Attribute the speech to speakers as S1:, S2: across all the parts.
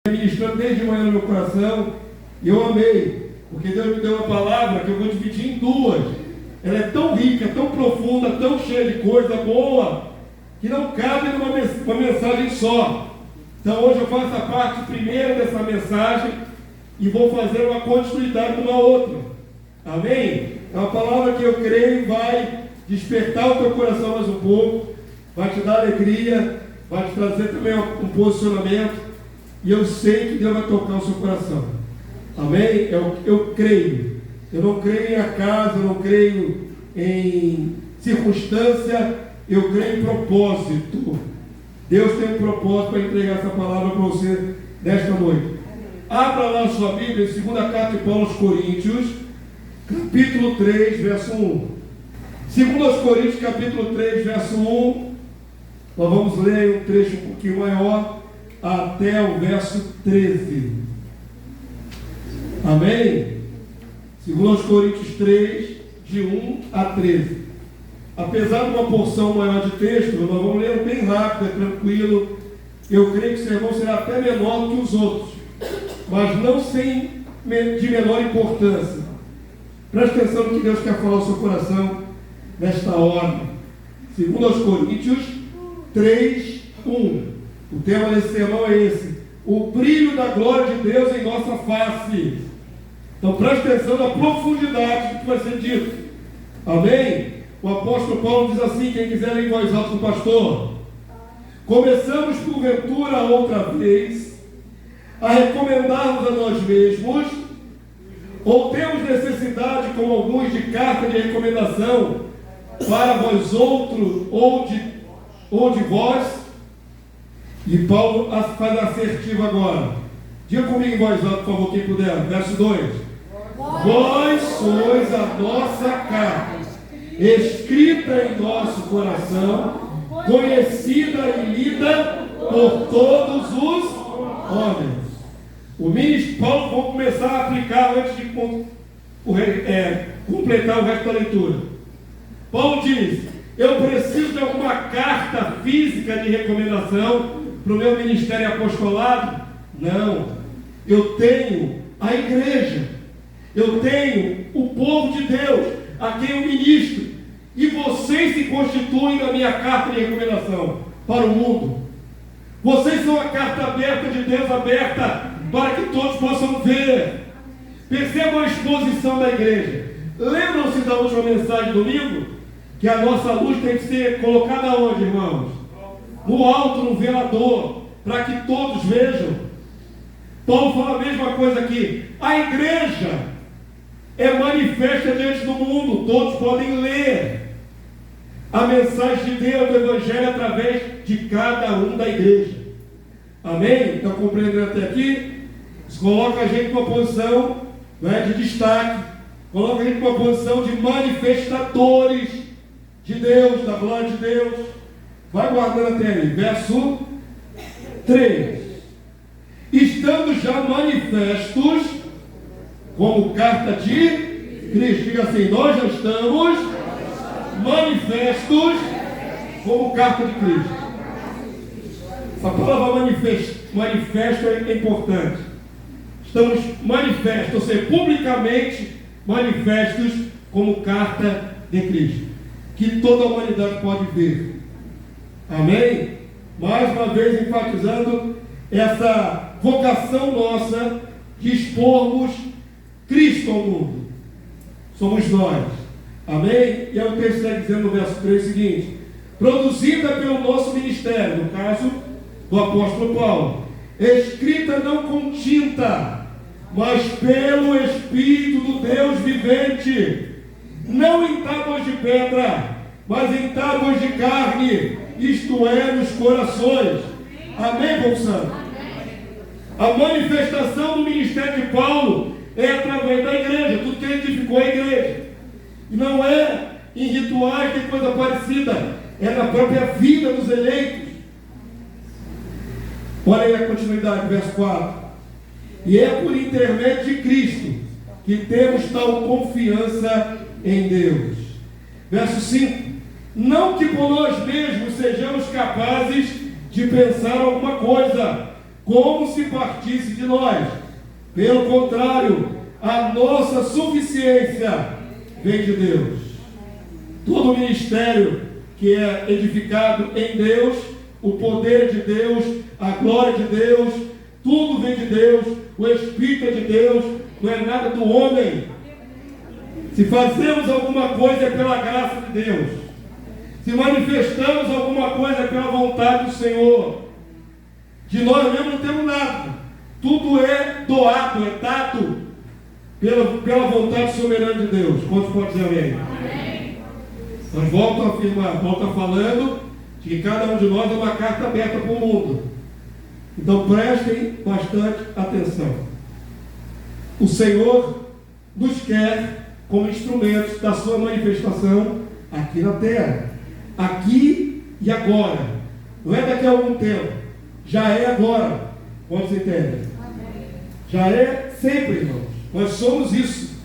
S1: Ministrando desde manhã no meu coração, e eu amei, porque Deus me deu uma palavra que eu vou dividir em duas. Ela é tão rica, tão profunda, tão cheia de coisa boa, que não cabe numa mensagem só. Então hoje eu faço a parte primeira dessa mensagem e vou fazer uma continuidade de uma outra. Amém? É uma palavra que eu creio vai despertar o teu coração mais um pouco, vai te dar alegria, vai te trazer também um posicionamento. E eu sei que Deus vai tocar o seu coração. Amém? Eu creio. Eu não creio em acaso, eu não creio em circunstância, eu creio em propósito. Deus tem um propósito para entregar essa palavra para você nesta noite. Abra lá a sua Bíblia, segunda carta de Paulo aos Coríntios, capítulo 3, verso 1. Segundo aos Coríntios, capítulo 3, verso 1. Nós vamos ler um trecho um pouquinho maior, até o verso 13. Amém? Segundo aos Coríntios 3, de 1 a 13. Apesar de uma porção maior de texto, nós vamos ler bem rápido, é tranquilo. Eu creio que o sermão será até menor do que os outros, mas não de menor importância. Preste atenção no que Deus quer falar ao seu coração nesta hora. Segundo aos Coríntios 3, 1. O tema desse sermão é esse: o brilho da glória de Deus em nossa face. Então preste atenção na profundidade do que vai ser dito. Amém? O apóstolo Paulo diz assim, quem quiser ler em voz alta com o pastor: começamos porventura outra vez a recomendarmos a nós mesmos, ou temos necessidade, como alguns, de carta de recomendação para vós outros, ou de vós? E Paulo faz assertivo agora. Diga comigo em voz alta, por favor, quem puder. Verso 2. Vós sois a nossa carta, escrita em nosso coração, conhecida e lida por todos os homens. O ministro Paulo, vamos começar a aplicar antes de completar o resto da leitura. Paulo diz: eu preciso de alguma carta física de recomendação para o meu ministério apostolado? Não. Eu tenho a igreja, eu tenho o povo de Deus, a quem eu ministro, e vocês se constituem na minha carta de recomendação para o mundo. Vocês são a carta aberta de Deus, aberta para que todos possam ver. Percebam a exposição da igreja. Lembram-se da última mensagem do domingo? Que a nossa luz tem que ser colocada onde, irmãos? No alto, no velador, para que todos vejam. Paulo fala a mesma coisa aqui. A igreja é manifesta diante do mundo, todos podem ler a mensagem de Deus, do Evangelho, através de cada um da igreja. Amém? Estão compreendendo até aqui? Isso coloca a gente numa posição, de destaque, coloca a gente numa posição de manifestadores de Deus, da glória de Deus. Vai guardando até aí, verso 3. Estando já manifestos como carta de Cristo. Diga assim: nós já estamos manifestos como carta de Cristo. Essa palavra manifesto é importante. Estamos manifestos, ou seja, publicamente manifestos como carta de Cristo, que toda a humanidade pode ver. Amém? Mais uma vez enfatizando essa vocação nossa de expormos Cristo ao mundo. Somos nós. Amém? E aí o texto está dizendo no verso 3 o seguinte: produzida pelo nosso ministério, no caso do apóstolo Paulo, escrita não com tinta, mas pelo Espírito do Deus vivente, não em tábuas de pedra, mas em tábuas de carne, isto é, nos corações. Amém, povo santo? A manifestação do ministério de Paulo é através da igreja. Tudo que ele edificou é a igreja. E não é em rituais nem coisa parecida, é na própria vida dos eleitos. Olha aí a continuidade, verso 4. E é por intermédio de Cristo que temos tal confiança em Deus. Verso 5. Não que por nós mesmos sejamos capazes de pensar alguma coisa, como se partisse de nós. Pelo contrário, a nossa suficiência vem de Deus. Todo ministério que é edificado em Deus, o poder de Deus, a glória de Deus, tudo vem de Deus, o Espírito é de Deus, não é nada do homem. Se fazemos alguma coisa é pela graça de Deus. Se manifestamos alguma coisa é pela vontade do Senhor. De nós mesmos não temos nada. Tudo é doado, é dado pela vontade soberana de Deus. Quantos podem dizer amém? Amém. Nós volto a afirmar, volto falando de que cada um de nós é uma carta aberta para o mundo. Então prestem bastante atenção. O Senhor nos quer como instrumentos da sua manifestação aqui na terra. Aqui e agora. Não é daqui a algum tempo. Já é agora. Quantos entendem? Já é sempre, irmãos. Nós somos isso.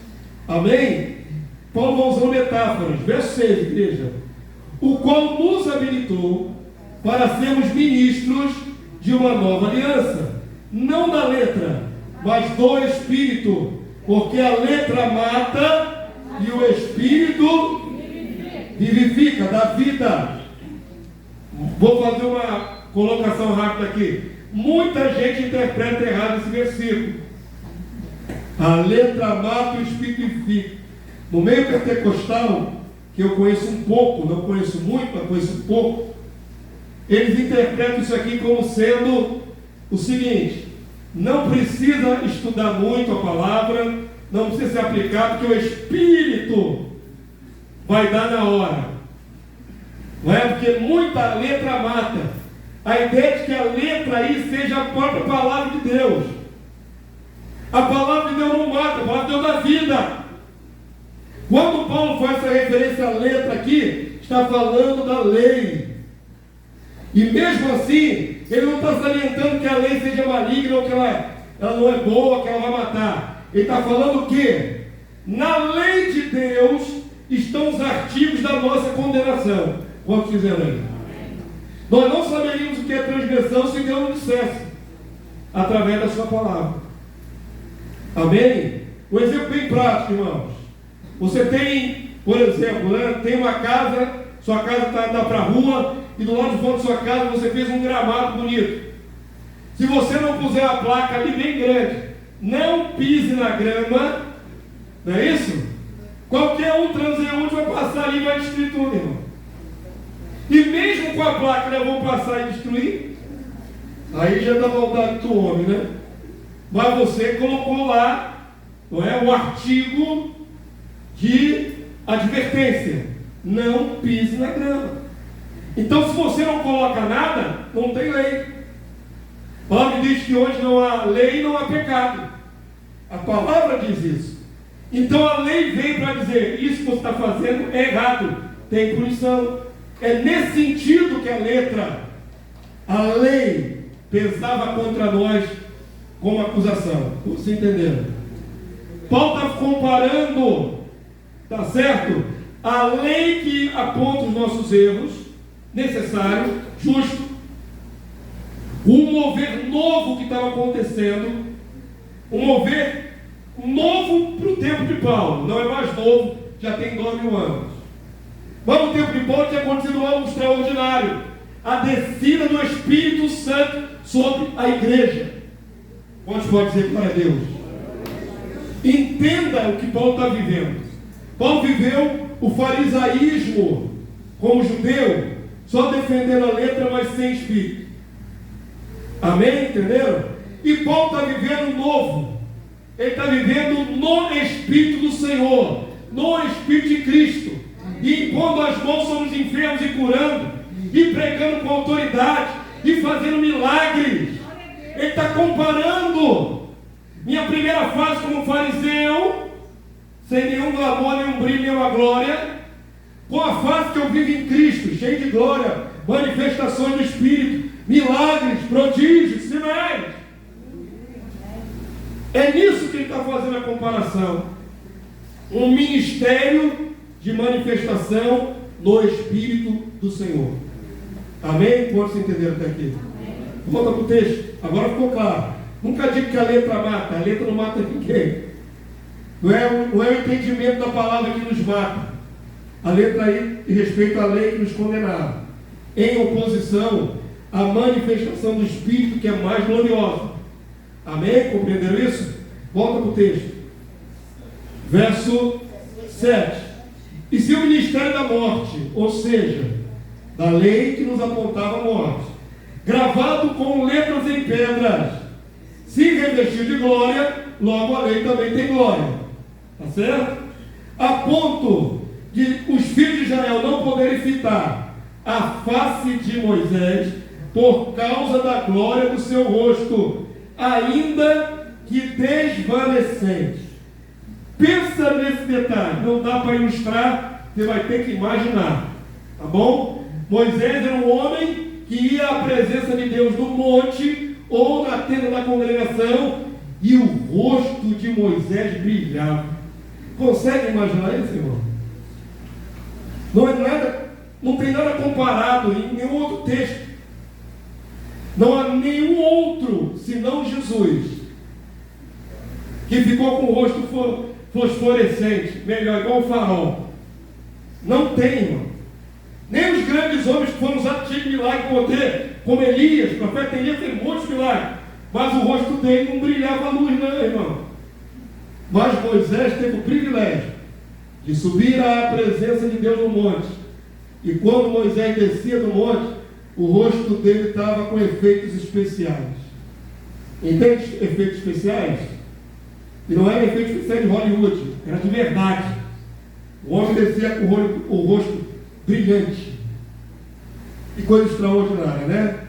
S1: Amém? Paulo vai usando metáforas. Verso 6, igreja. O qual nos habilitou para sermos ministros de uma nova aliança. Não da letra, mas do Espírito. Porque a letra mata e o Espírito vivifica, dá vida. Vou fazer uma colocação rápida aqui. Muita gente interpreta errado esse versículo. A letra mata e o Espírito vivifica. No meio pentecostal, que eu conheço um pouco, não conheço muito, mas conheço um pouco, eles interpretam isso aqui como sendo o seguinte: não precisa estudar muito a palavra, não precisa se aplicar, porque o Espírito vai dar na hora. Não é? Porque muita letra mata. A ideia de que a letra aí seja a própria palavra de Deus. A palavra de Deus não mata, a palavra de Deus dá vida. Quando Paulo faz essa referência à letra aqui, está falando da lei. E mesmo assim, ele não está salientando que a lei seja maligna ou que ela não é boa, que ela vai matar. Ele está falando o quê? Na lei de Deus estão os artigos da nossa condenação. Quantos fizeram aí? Nós não saberíamos o que é transgressão se Deus não dissesse, através da sua palavra. Amém? Um exemplo bem prático, irmãos. Você tem, por exemplo, né, tem uma casa, sua casa dá para a rua, e do lado de fora da sua casa você fez um gramado bonito. Se você não puser a placa ali bem grande, não pise na grama, não é isso? Qualquer um transeunte vai passar ali e vai destruir tudo, irmão. E mesmo com a placa, né, vão passar e destruir, aí já dá vontade do homem, né? Mas você colocou lá, não é, o artigo de advertência: não pise na grama. Então, se você não coloca nada, não tem lei. A palavra diz que hoje não há lei, não há pecado. A palavra diz isso. Então a lei veio para dizer: isso que você está fazendo é errado, tem punição. É nesse sentido que a lei pesava contra nós como acusação. Vocês entenderam? Paulo está comparando, tá certo? A lei que aponta os nossos erros, necessário, justo, um mover novo que estava acontecendo, um mover novo para o tempo de Paulo. Não é mais novo, já tem 2.000 anos. Mas no tempo de Paulo tinha acontecido algo extraordinário: a descida do Espírito Santo sobre a igreja. Quantos pode dizer glória a Deus? Entenda o que Paulo está vivendo. Paulo viveu o farisaísmo como judeu, só defendendo a letra, mas sem espírito. Amém? Entenderam? E Paulo está vivendo novo. Ele está vivendo no Espírito do Senhor, no Espírito de Cristo, e impondo as mãos sobre os enfermos e curando, e pregando com autoridade, e fazendo milagres. Ele está comparando minha primeira fase como fariseu, sem nenhum glamour, nenhum brilho, nenhuma glória, com a fase que eu vivo em Cristo, cheio de glória, manifestações do Espírito, milagres, prodígios, sinais. É nisso que ele está fazendo a comparação. Um ministério de manifestação no Espírito do Senhor. Amém? Pode se entender até aqui? Volta para o texto. Agora ficou claro. Nunca digo que a letra mata. A letra não mata ninguém. Não é o entendimento da palavra que nos mata. A letra aí respeita à lei que nos condenava. Em oposição à manifestação do Espírito, que é mais gloriosa. Amém? Compreenderam isso? Volta para o texto. Verso 7. E se o ministério da morte, ou seja, da lei que nos apontava a morte, gravado com letras em pedras, se revestiu de glória, logo a lei também tem glória. Está certo? A ponto de os filhos de Israel não poderem fitar a face de Moisés por causa da glória do seu rosto, ainda que desvanecente. Pensa nesse detalhe, não dá para ilustrar, você vai ter que imaginar, tá bom? Moisés era um homem que ia à presença de Deus no monte ou na tenda da congregação e o rosto de Moisés brilhava. Consegue imaginar isso, irmão? Não é nada, não tem nada comparado em nenhum outro texto. Não há nenhum outro senão Jesus que ficou com o rosto fosforescente, melhor, igual o farol. Não tem, irmão. Nem os grandes homens que foram usados de milagre e poder, como Elias, o profeta Elias tem muitos milagres, mas o rosto dele não brilhava a luz, não, irmão. Mas Moisés teve o privilégio de subir à presença de Deus no monte. E quando Moisés descia do monte, o rosto dele estava com efeitos especiais. Entende efeitos especiais? E não era efeito especial de Hollywood, era de verdade. O homem descia com o rosto brilhante. Que coisa extraordinária, né?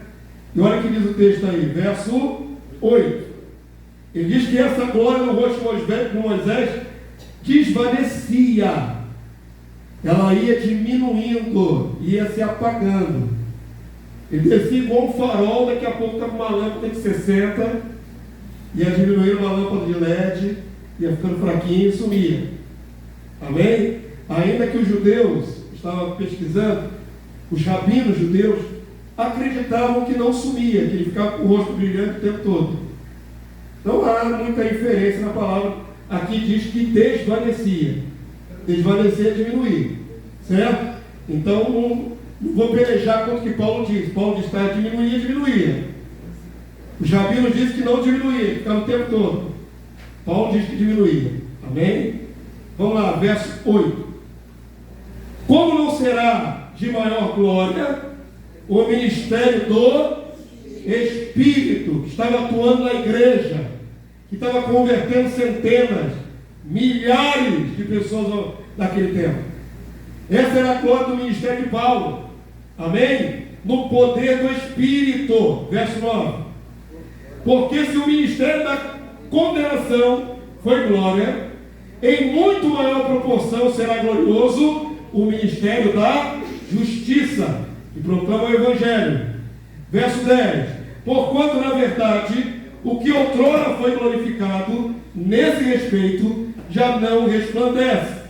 S1: E olha o que diz o texto aí, verso 8. Ele diz que essa glória no rosto de Moisés desvanecia. Ela ia diminuindo, ia se apagando. Ele descia igual um farol, daqui a pouco estava uma lâmpada de 60, ia diminuindo uma lâmpada de LED, ia ficando fraquinho e sumia. Amém? Ainda que os judeus estavam pesquisando, os rabinos judeus acreditavam que não sumia, que ele ficava com o rosto brilhante o tempo todo. Não há muita inferência na palavra. Aqui diz que desvanecia. Desvanecer é diminuir. Certo? Então não vou pelejar contra o que Paulo diz. Paulo diz que está diminuía. Os rabinos dizem que não diminuía, ficava o tempo todo. Paulo diz que diminuía. Amém? Vamos lá, verso 8. Como não será de maior glória o ministério do Espírito, que estava atuando na igreja, que estava convertendo centenas, milhares de pessoas naquele tempo. Essa era a glória do ministério de Paulo. Amém? No poder do Espírito. Verso 9. Porque se o ministério da condenação foi glória, em muito maior proporção será glorioso o ministério da justiça, que proclama o Evangelho. Verso 10. Porquanto, na verdade, o que outrora foi glorificado, nesse respeito, já não resplandece,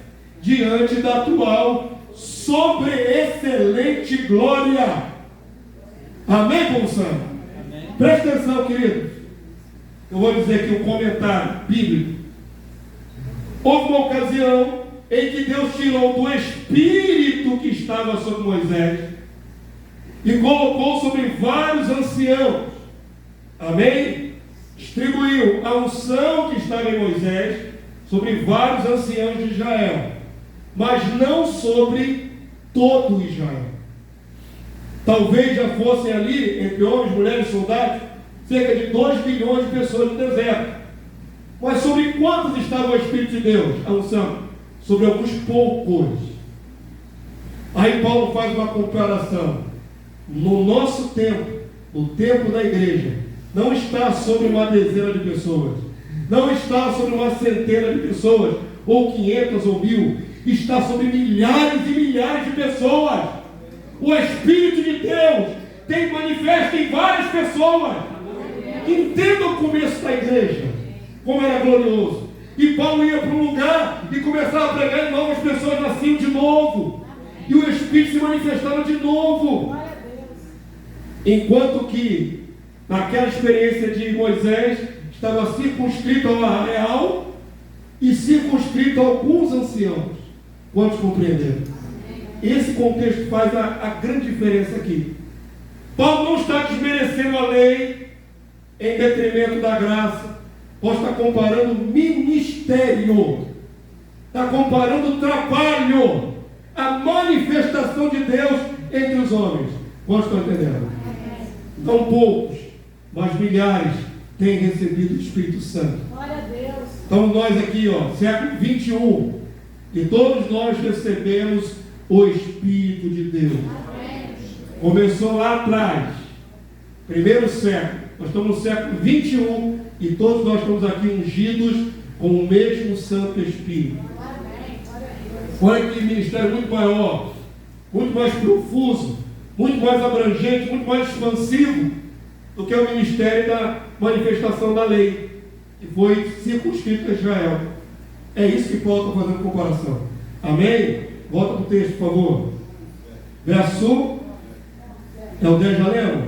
S1: diante da atual sobreexcelente glória. Amém, povo santo? Amém. Presta atenção, queridos. Eu vou dizer aqui um comentário bíblico. Houve uma ocasião em que Deus tirou do Espírito que estava sobre Moisés e colocou sobre vários anciãos. Amém? Distribuiu a unção que estava em Moisés sobre vários anciãos de Israel, mas não sobre todo Israel. Talvez já fossem ali, entre homens, mulheres e soldados, cerca de 2 milhões de pessoas no deserto. Mas sobre quantos estava o Espírito de Deus, a unção? Sobre alguns poucos. Aí Paulo faz uma comparação. No nosso tempo, no tempo da igreja, não está sobre uma dezena de pessoas, não está sobre uma centena de pessoas, ou 500 ou 1000, está sobre milhares e milhares de pessoas. O Espírito de Deus tem manifesto em várias pessoas. Entenda o começo da igreja, como era glorioso. E Paulo ia para um lugar e começava a pregar e novas pessoas nasciam de novo. E o Espírito se manifestava de novo. Enquanto que naquela experiência de Moisés, estava circunscrito ao arraial e circunscrito a alguns anciãos. Quantos compreenderam? Esse contexto faz a grande diferença aqui. Paulo não está desmerecendo a lei em detrimento da graça. Paulo está comparando ministério. Está comparando o trabalho, a manifestação de Deus entre os homens. Quantos estão entendendo? Então poucos, mas milhares têm recebido o Espírito Santo.
S2: Glória a Deus.
S1: Então nós aqui, século 21, e todos nós recebemos o Espírito de Deus. Começou lá atrás, primeiro século. Nós estamos no século 21 e todos nós estamos aqui ungidos com o mesmo Santo Espírito. Olha que ministério muito maior, muito mais profuso, muito mais abrangente, muito mais expansivo do que o ministério da manifestação da lei, que foi circunscrito a Israel. É isso que Paulo está fazendo comparação. Amém? Volta para o texto, por favor. Verso... É o 10, já lembra?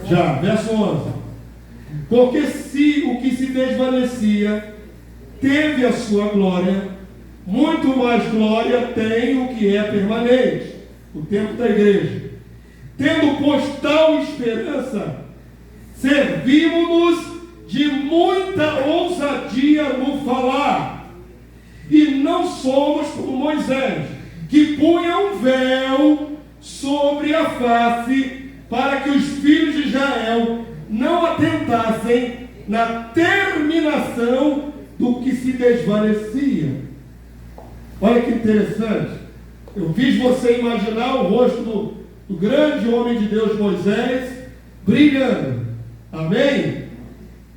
S1: Já, verso 11. Porque se o que se desvanecia teve a sua glória, muito mais glória tem o que é permanente, o tempo da igreja. Tendo, pois, tal esperança, servimos-nos de muita ousadia no falar, e não somos como Moisés, que punha um véu sobre a face, para que os filhos de Israel não atentassem na terminação do que se desvanecia. Olha que interessante. Eu fiz você imaginar o rosto do grande homem de Deus Moisés brilhando. Amém?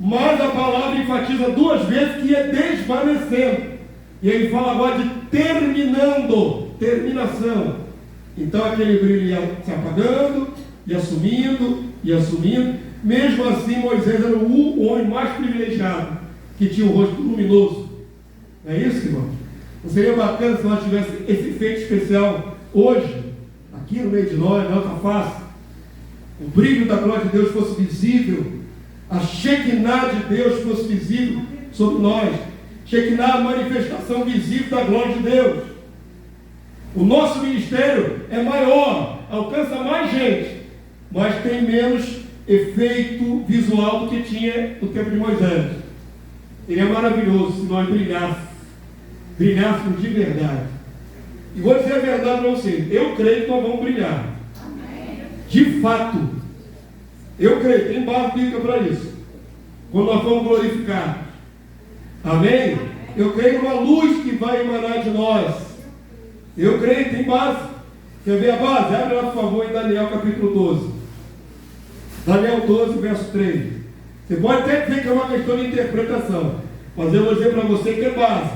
S1: Mas a palavra enfatiza duas vezes que é desvanecendo. E ele fala agora de terminando, terminação. Então aquele brilho ia se apagando, ia sumindo, ia sumindo. Mesmo assim, Moisés era o homem mais privilegiado, que tinha o rosto luminoso. Não é isso, irmão? Não seria bacana se nós tivéssemos esse efeito especial hoje, aqui no meio de nós, na nossa face? O brilho da glória de Deus fosse visível, a Shekinah de Deus fosse visível sobre nós. Shekinah, a manifestação visível da glória de Deus. O nosso ministério é maior, alcança mais gente, mas tem menos efeito visual do que tinha no tempo de Moisés. Seria maravilhoso se nós brilhássemos de verdade. E vou dizer a verdade para vocês, eu creio que nós vamos brilhar. De fato. Eu creio, tem base bíblica para isso. Quando nós vamos glorificar. Amém? Eu creio numa luz que vai emanar de nós. Eu creio, tem base. Quer ver a base? Abre lá, por favor, em Daniel capítulo 12. Daniel 12, verso 3. Você pode até dizer que é uma questão de interpretação, mas eu vou dizer para você que é base.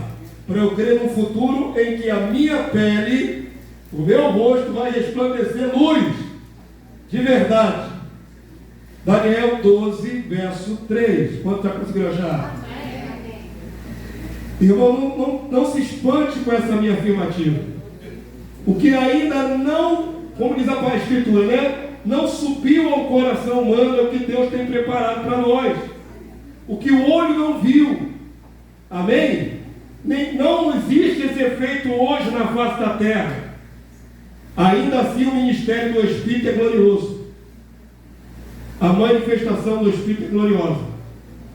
S1: Para eu crer num futuro em que a minha pele, o meu rosto vai resplandecer luz. De verdade. Daniel 12, verso 3. Quanto está conseguindo achar? Irmão, não se espante com essa minha afirmativa. O que ainda não, como diz a Escritura, né? Não subiu ao coração humano é o que Deus tem preparado para nós. O que o olho não viu. Amém? Não existe esse efeito hoje na face da terra. Ainda assim o ministério do Espírito é glorioso. A manifestação do Espírito é gloriosa.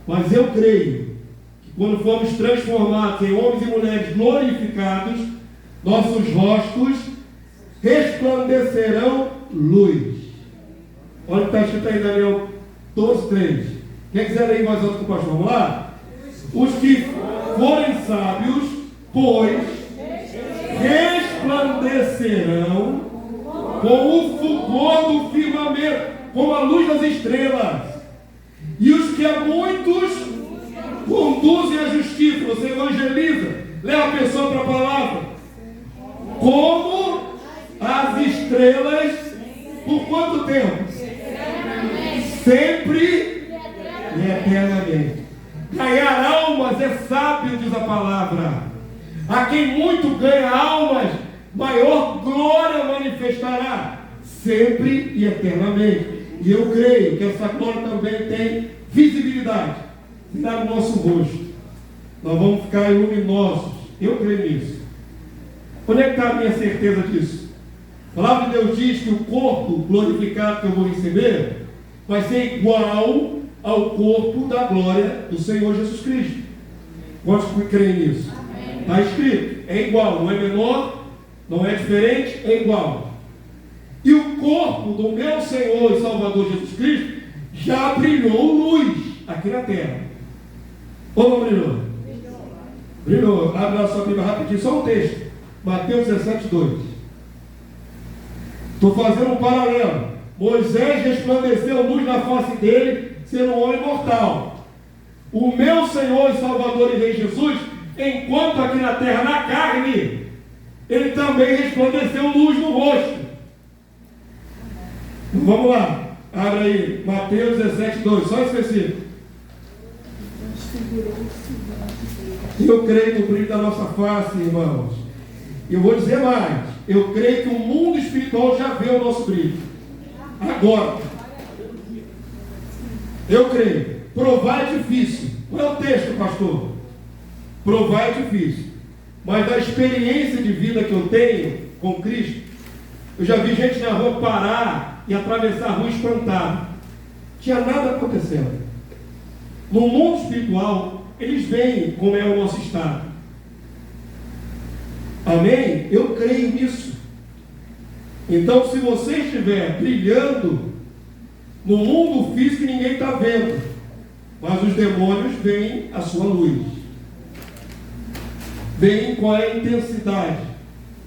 S1: Mas eu creio que quando formos transformados em homens e mulheres glorificados, nossos rostos resplandecerão luz. Olha o que está escrito aí em Daniel 12, 3. Quem quiser ler mais alto com o pastor, vamos lá? Os que forem sábios, pois resplandecerão com o fulgor do firmamento, como a luz das estrelas. E os que a muitos conduzem à justiça, você evangeliza, leva a pessoa para a palavra, como as estrelas, por quanto tempo? Sempre e eternamente. Ganhar almas é sábio, diz a palavra. A quem muito ganha almas, maior glória manifestará, sempre e eternamente. E eu creio que essa glória também tem visibilidade. Virá no nosso rosto. Nós vamos ficar luminosos. Eu creio nisso. Onde é que está a minha certeza disso? A palavra de Deus diz que o corpo glorificado que eu vou receber vai ser igual ao corpo da glória do Senhor Jesus Cristo. Quantos creem nisso? Está escrito, é igual, não é menor, não é diferente, é igual. E o corpo do meu Senhor e Salvador Jesus Cristo já brilhou luz aqui na terra. Ou não brilhou? Brilhou. Abre a sua Bíblia rapidinho, só um texto. Mateus 17, 2. Estou fazendo um paralelo. Moisés resplandeceu luz na face dele, sendo um homem mortal. O meu Senhor e Salvador e Rei Jesus, enquanto aqui na terra, na carne, ele também resplandeceu luz no rosto. Vamos lá, abre aí, Mateus 17, 2, só esse versículo. Eu creio no brilho da nossa face, irmãos. Eu vou dizer mais, eu creio que o mundo espiritual já vê o nosso brilho. Agora, eu creio, provar é difícil. Qual é o texto, pastor? Provar é difícil. Mas da experiência de vida que eu tenho com Cristo, eu já vi gente na rua parar e atravessar a rua espantado. Tinha nada acontecendo. No mundo espiritual, eles veem como é o nosso estado. Amém? Eu creio nisso. Então, se você estiver brilhando no mundo físico, ninguém está vendo, mas os demônios veem a sua luz, veem qual é a intensidade,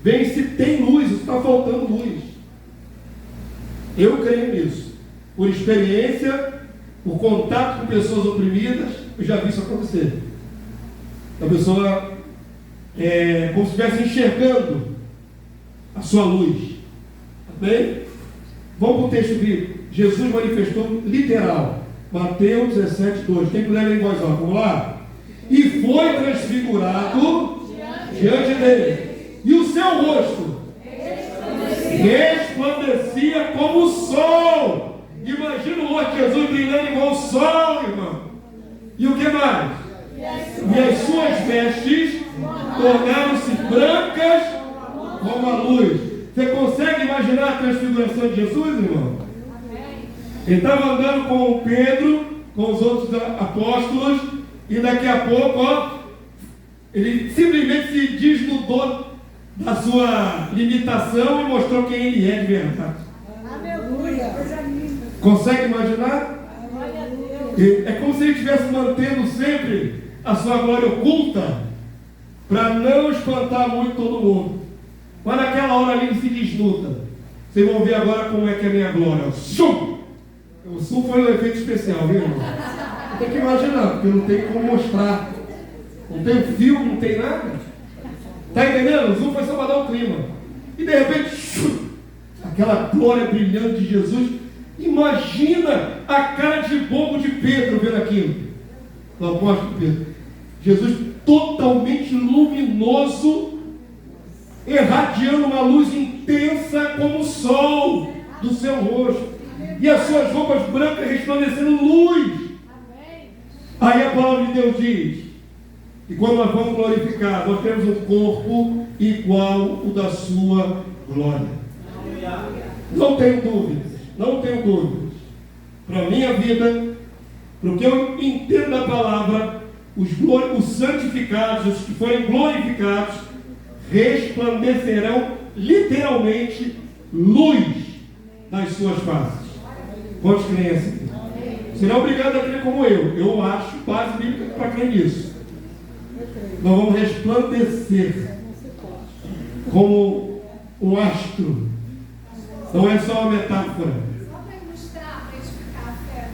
S1: veem se tem luz, se está faltando luz. Eu creio nisso. Por experiência, por contato com pessoas oprimidas, eu já vi isso acontecer. A pessoa como se estivesse enxergando a sua luz. Bem? Vamos para o texto bíblico. Jesus manifestou literal. Mateus 17, 2. Quem puder ler em voz alta? Vamos lá. E foi transfigurado diante dele. E o seu rosto resplandecia como o sol. Imagina o rosto de Jesus brilhando igual o sol, irmão. E o que mais? E as suas vestes tornaram-se brancas como a luz. Você consegue imaginar a transfiguração de Jesus, irmão? Ele estava andando com Pedro, com os outros apóstolos, e daqui a pouco, ele simplesmente se desnudou da sua limitação e mostrou quem ele é de verdade. Consegue imaginar? É como se ele estivesse mantendo sempre a sua glória oculta, para não espantar muito todo mundo. Mas naquela hora ali ele se desnuda. Vocês vão ver agora como é que é a minha glória. Sum! O som foi um efeito especial, viu, irmão? Tem que imaginar, porque não tem como mostrar. Não tem filme, não tem nada. Está entendendo? O zoom foi só para dar o clima. E de repente, aquela glória brilhante de Jesus. Imagina a cara de bobo de Pedro vendo aquilo. Do apóstolo Pedro. Jesus totalmente luminoso, irradiando uma luz intensa como o sol do seu rosto. E as suas roupas brancas resplandecendo luz. Aí a palavra de Deus diz: e quando nós vamos glorificar, nós temos um corpo igual o da sua glória. Não tenho dúvidas, não tenho dúvidas. Para a minha vida, para o que eu entendo da palavra, os santificados, os que forem glorificados, resplandecerão literalmente luz nas suas faces. Quantos creem assim? Será obrigado a crer como eu. Eu acho base bíblica para crer nisso. Nós vamos resplandecer como um astro. Não é só uma metáfora.
S2: Só para ilustrar, para explicar a fé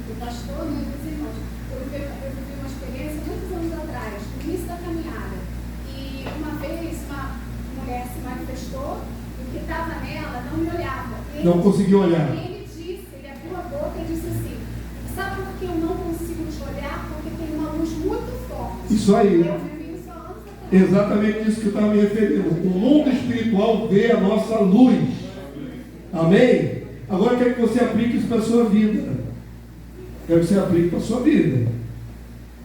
S2: do pastor e dos irmãos. Eu vivi uma experiência muitos anos atrás, no início da caminhada. E uma vez uma mulher se manifestou e o que estava nela não me olhava.
S1: Não conseguiu olhar.
S2: Ele abriu a boca e disse assim: sabe por que eu não consigo te olhar? Porque tem uma luz muito forte.
S1: Isso aí.
S2: Eu vivi isso há anos atrás.
S1: Exatamente isso que eu estava me referindo. O mundo espiritual vê a nossa luz. Amém? Agora eu quero que você aplique isso para a sua vida. Quero que você aplique para a sua vida.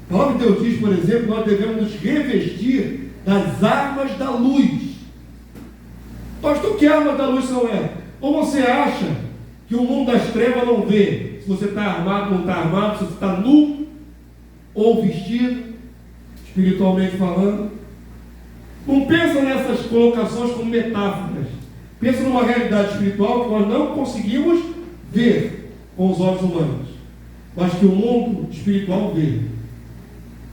S1: A palavra de Deus diz, por exemplo, que nós devemos nos revestir das armas da luz. Pastor, que armas da luz são essas? Ou você acha que o mundo das trevas não vê se você está armado ou não está armado, se você está nu ou vestido, espiritualmente falando? Não pensa nessas colocações como metáforas. Pensa numa realidade espiritual que nós não conseguimos ver com os olhos humanos, mas que o mundo espiritual vê.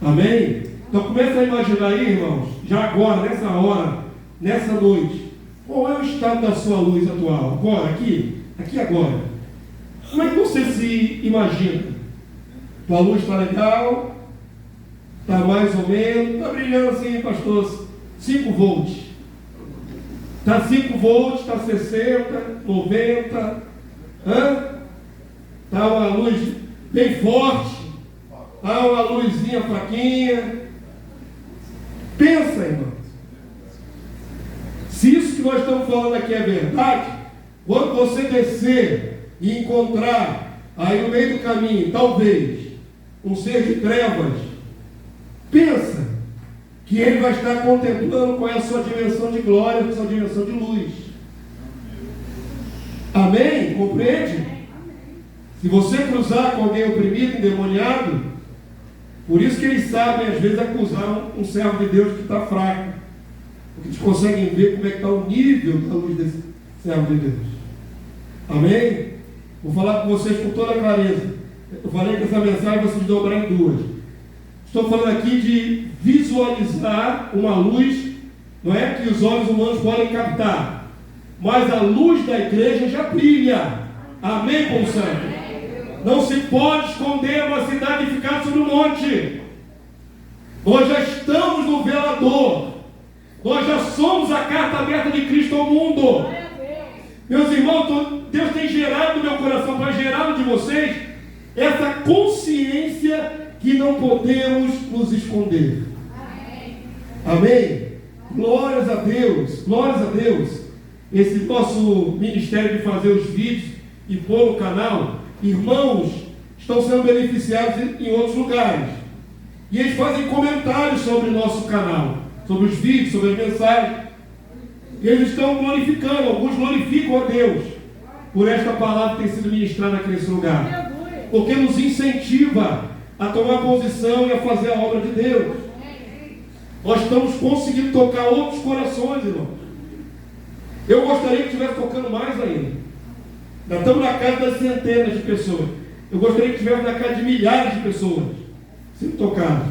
S1: Amém? Então começa a imaginar aí, irmãos, já agora, nessa hora, nessa noite, qual é o estado da sua luz atual? Agora, aqui agora. Como é que você se imagina? Tua luz está legal? Está mais ou menos? Está brilhando assim, pastor, 5 volts. Está 5 volts, está 60, 90. Está uma luz bem forte. Está uma luzinha fraquinha. Pensa, irmão. Se isso que nós estamos falando aqui é verdade, quando você descer e encontrar aí no meio do caminho, talvez, um ser de trevas, pensa que ele vai estar contemplando qual é a sua dimensão de glória, a sua dimensão de luz. Amém? Compreende? Se você cruzar com alguém oprimido, endemoniado, por isso que eles sabem, às vezes, acusar um servo de Deus que está fraco. Porque eles conseguem ver como é que está o nível da luz desse servo de Deus. Amém? Vou falar com vocês com toda clareza. Eu falei que essa mensagem vai se desdobrar em 2. Estou falando aqui de visualizar uma luz, não é que os olhos humanos podem captar, mas a luz da igreja já brilha. Amém, povo santo? Não se pode esconder uma cidade e ficar sobre o monte. Nós já estamos no velador. Nós já somos a carta aberta de Cristo ao mundo. Meus irmãos, Deus tem gerado no meu coração, para gerar no de vocês, essa consciência que não podemos nos esconder. Amém? Glórias a Deus, glórias a Deus. Esse nosso ministério de fazer os vídeos e pôr no canal, irmãos estão sendo beneficiados em outros lugares. E eles fazem comentários sobre o nosso canal, sobre os vídeos, sobre as mensagens. E eles estão glorificando, alguns glorificam a Deus por esta palavra que tem sido ministrada aqui nesse lugar. Porque nos incentiva a tomar posição e a fazer a obra de Deus. Nós estamos conseguindo tocar outros corações, irmão. Eu gostaria que estivesse tocando mais ainda. Já estamos na casa das centenas de pessoas. Eu gostaria que estivesse na casa de milhares de pessoas sendo tocadas.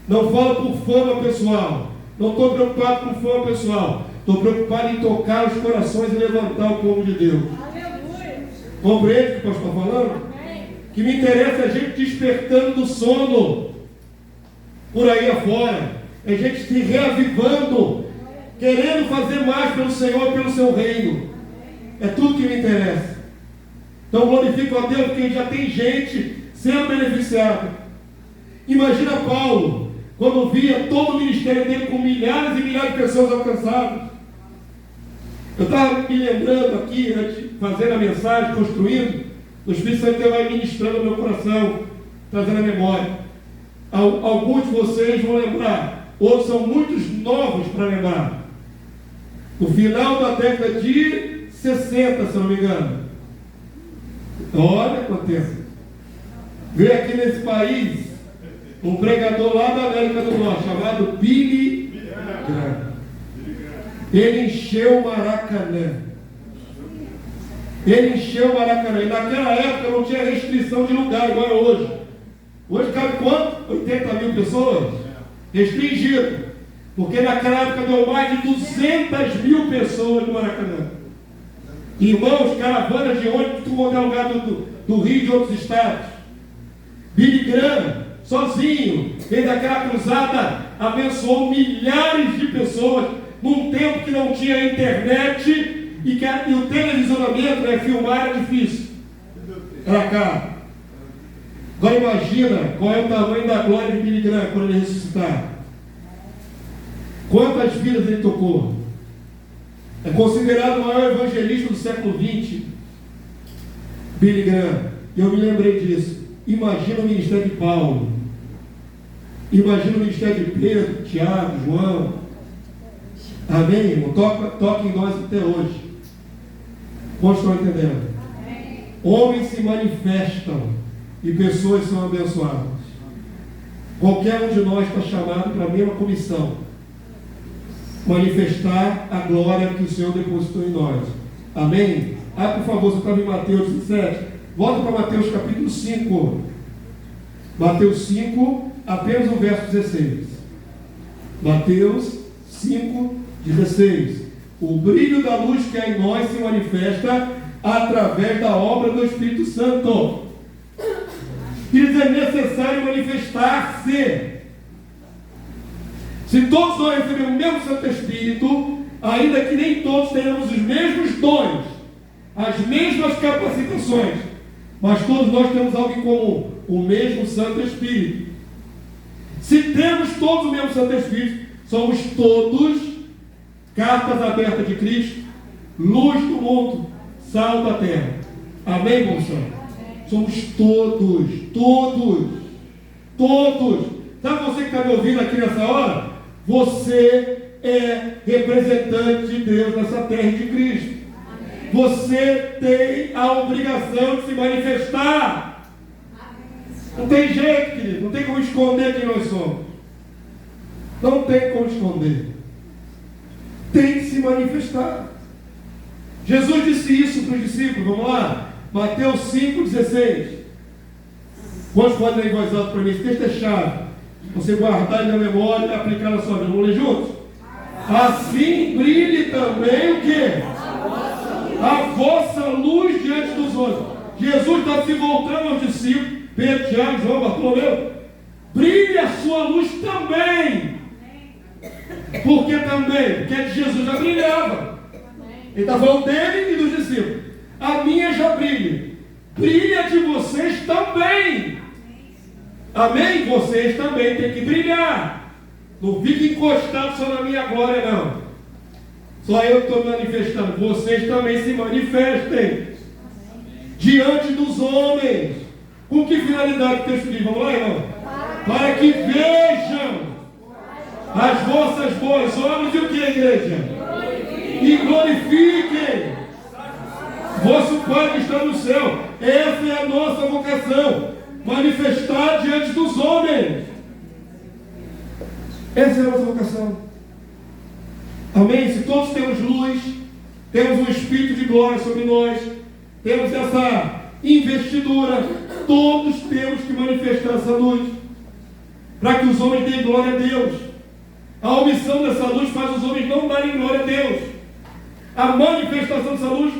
S1: Não falo por fama pessoal. Não estou preocupado com fama pessoal. Estou preocupado em tocar os corações e levantar o povo de Deus. Aleluia. Compreende o que o pastor está falando? Amém. O que me interessa é a gente despertando do sono por aí afora. É gente se reavivando, querendo fazer mais pelo Senhor e pelo seu reino. É tudo que me interessa. Então glorifico a Deus porque já tem gente sendo beneficiada. Imagina Paulo, quando via todo o ministério dele com milhares e milhares de pessoas alcançadas. Eu estava me lembrando aqui, fazendo a mensagem, construindo, o Espírito Santo vai ministrando no meu coração, trazendo a memória. Alguns de vocês vão lembrar, outros são muitos novos para lembrar. No final da década de 60, se não me engano. Olha quanto tempo. Veio aqui nesse país um pregador lá da América do Norte, chamado Billy Graham. Ele encheu o Maracanã. Ele encheu o Maracanã. E naquela época não tinha restrição de lugar, igual é hoje. Hoje cabe quanto? 80 mil pessoas? Restringido. Porque naquela época deu mais de 200 mil pessoas no Maracanã. Irmãos, caravanas de ônibus de qualquer lugar do Rio e de outros estados. Billy Graham, sozinho, fez aquela cruzada, abençoou milhares de pessoas, num tempo que não tinha internet e o televisionamento, filmar era difícil. Era caro. Agora imagina qual é o tamanho da glória de Billy Graham quando ele ressuscitar. Quantas vidas ele tocou? É considerado o maior evangelista do século XX. Billy Graham. E eu me lembrei disso. Imagina o ministério de Paulo. Imagina o ministério de Pedro, Tiago, João. Amém, irmão? Toca em nós até hoje. Quantos estão entendendo? Homens se manifestam e pessoas são abençoadas. Qualquer um de nós está chamado para a mesma comissão: manifestar a glória que o Senhor depositou em nós. Amém? Por favor, você estava em Mateus 17. Volta para Mateus capítulo 5. Mateus 5, apenas o verso 16. Mateus 5, 16. O brilho da luz que há em nós se manifesta através da obra do Espírito Santo. Queridos, é necessário manifestar-se. Se todos nós recebemos o mesmo Santo Espírito, ainda que nem todos tenhamos os mesmos dons, as mesmas capacitações, mas todos nós temos algo em comum: o mesmo Santo Espírito. Se temos todos o mesmo Santo Espírito, somos todos cartas abertas de Cristo, luz do mundo, sal da terra. Amém, moção? Somos todos. Sabe você que está me ouvindo aqui nessa hora? Você é representante de Deus nessa terra de Cristo. Você tem a obrigação de se manifestar. Não tem jeito, querido. Não tem como esconder quem nós somos. Não tem como esconder. Tem que se manifestar. Jesus disse isso para os discípulos. Vamos lá? Mateus 5,16. Quantos podem ler em voz alta para mim? Esse texto é chave. Você guardar na memória e aplicar na sua vida. Vamos ler juntos? Assim brilhe também o quê? A vossa luz diante dos outros. Jesus está se voltando aos discípulos, Pedro, Tiago, João, Bartolomeu. Brilhe a sua luz também. Por que também? Porque de Jesus já brilhava. Ele está falando dele e dos discípulos. A minha já brilha. Brilha de vocês também. Amém? Vocês também têm que brilhar. Não fiquem encostados só na minha glória, não. Só eu estou manifestando. Vocês também se manifestem diante dos homens. Com que finalidade o texto diz? Vamos lá, irmão? Para que vejam as vossas boas obras e o que, igreja? E glorifiquem vosso Pai que está no céu. Essa é a nossa vocação: manifestar diante dos homens. Essa é a nossa vocação. Amém? Se todos temos luz, temos um Espírito de glória sobre nós, temos essa investidura, todos temos que manifestar essa luz, para que os homens deem glória a Deus. A omissão dessa luz faz os homens não darem glória a Deus. A manifestação dessa luz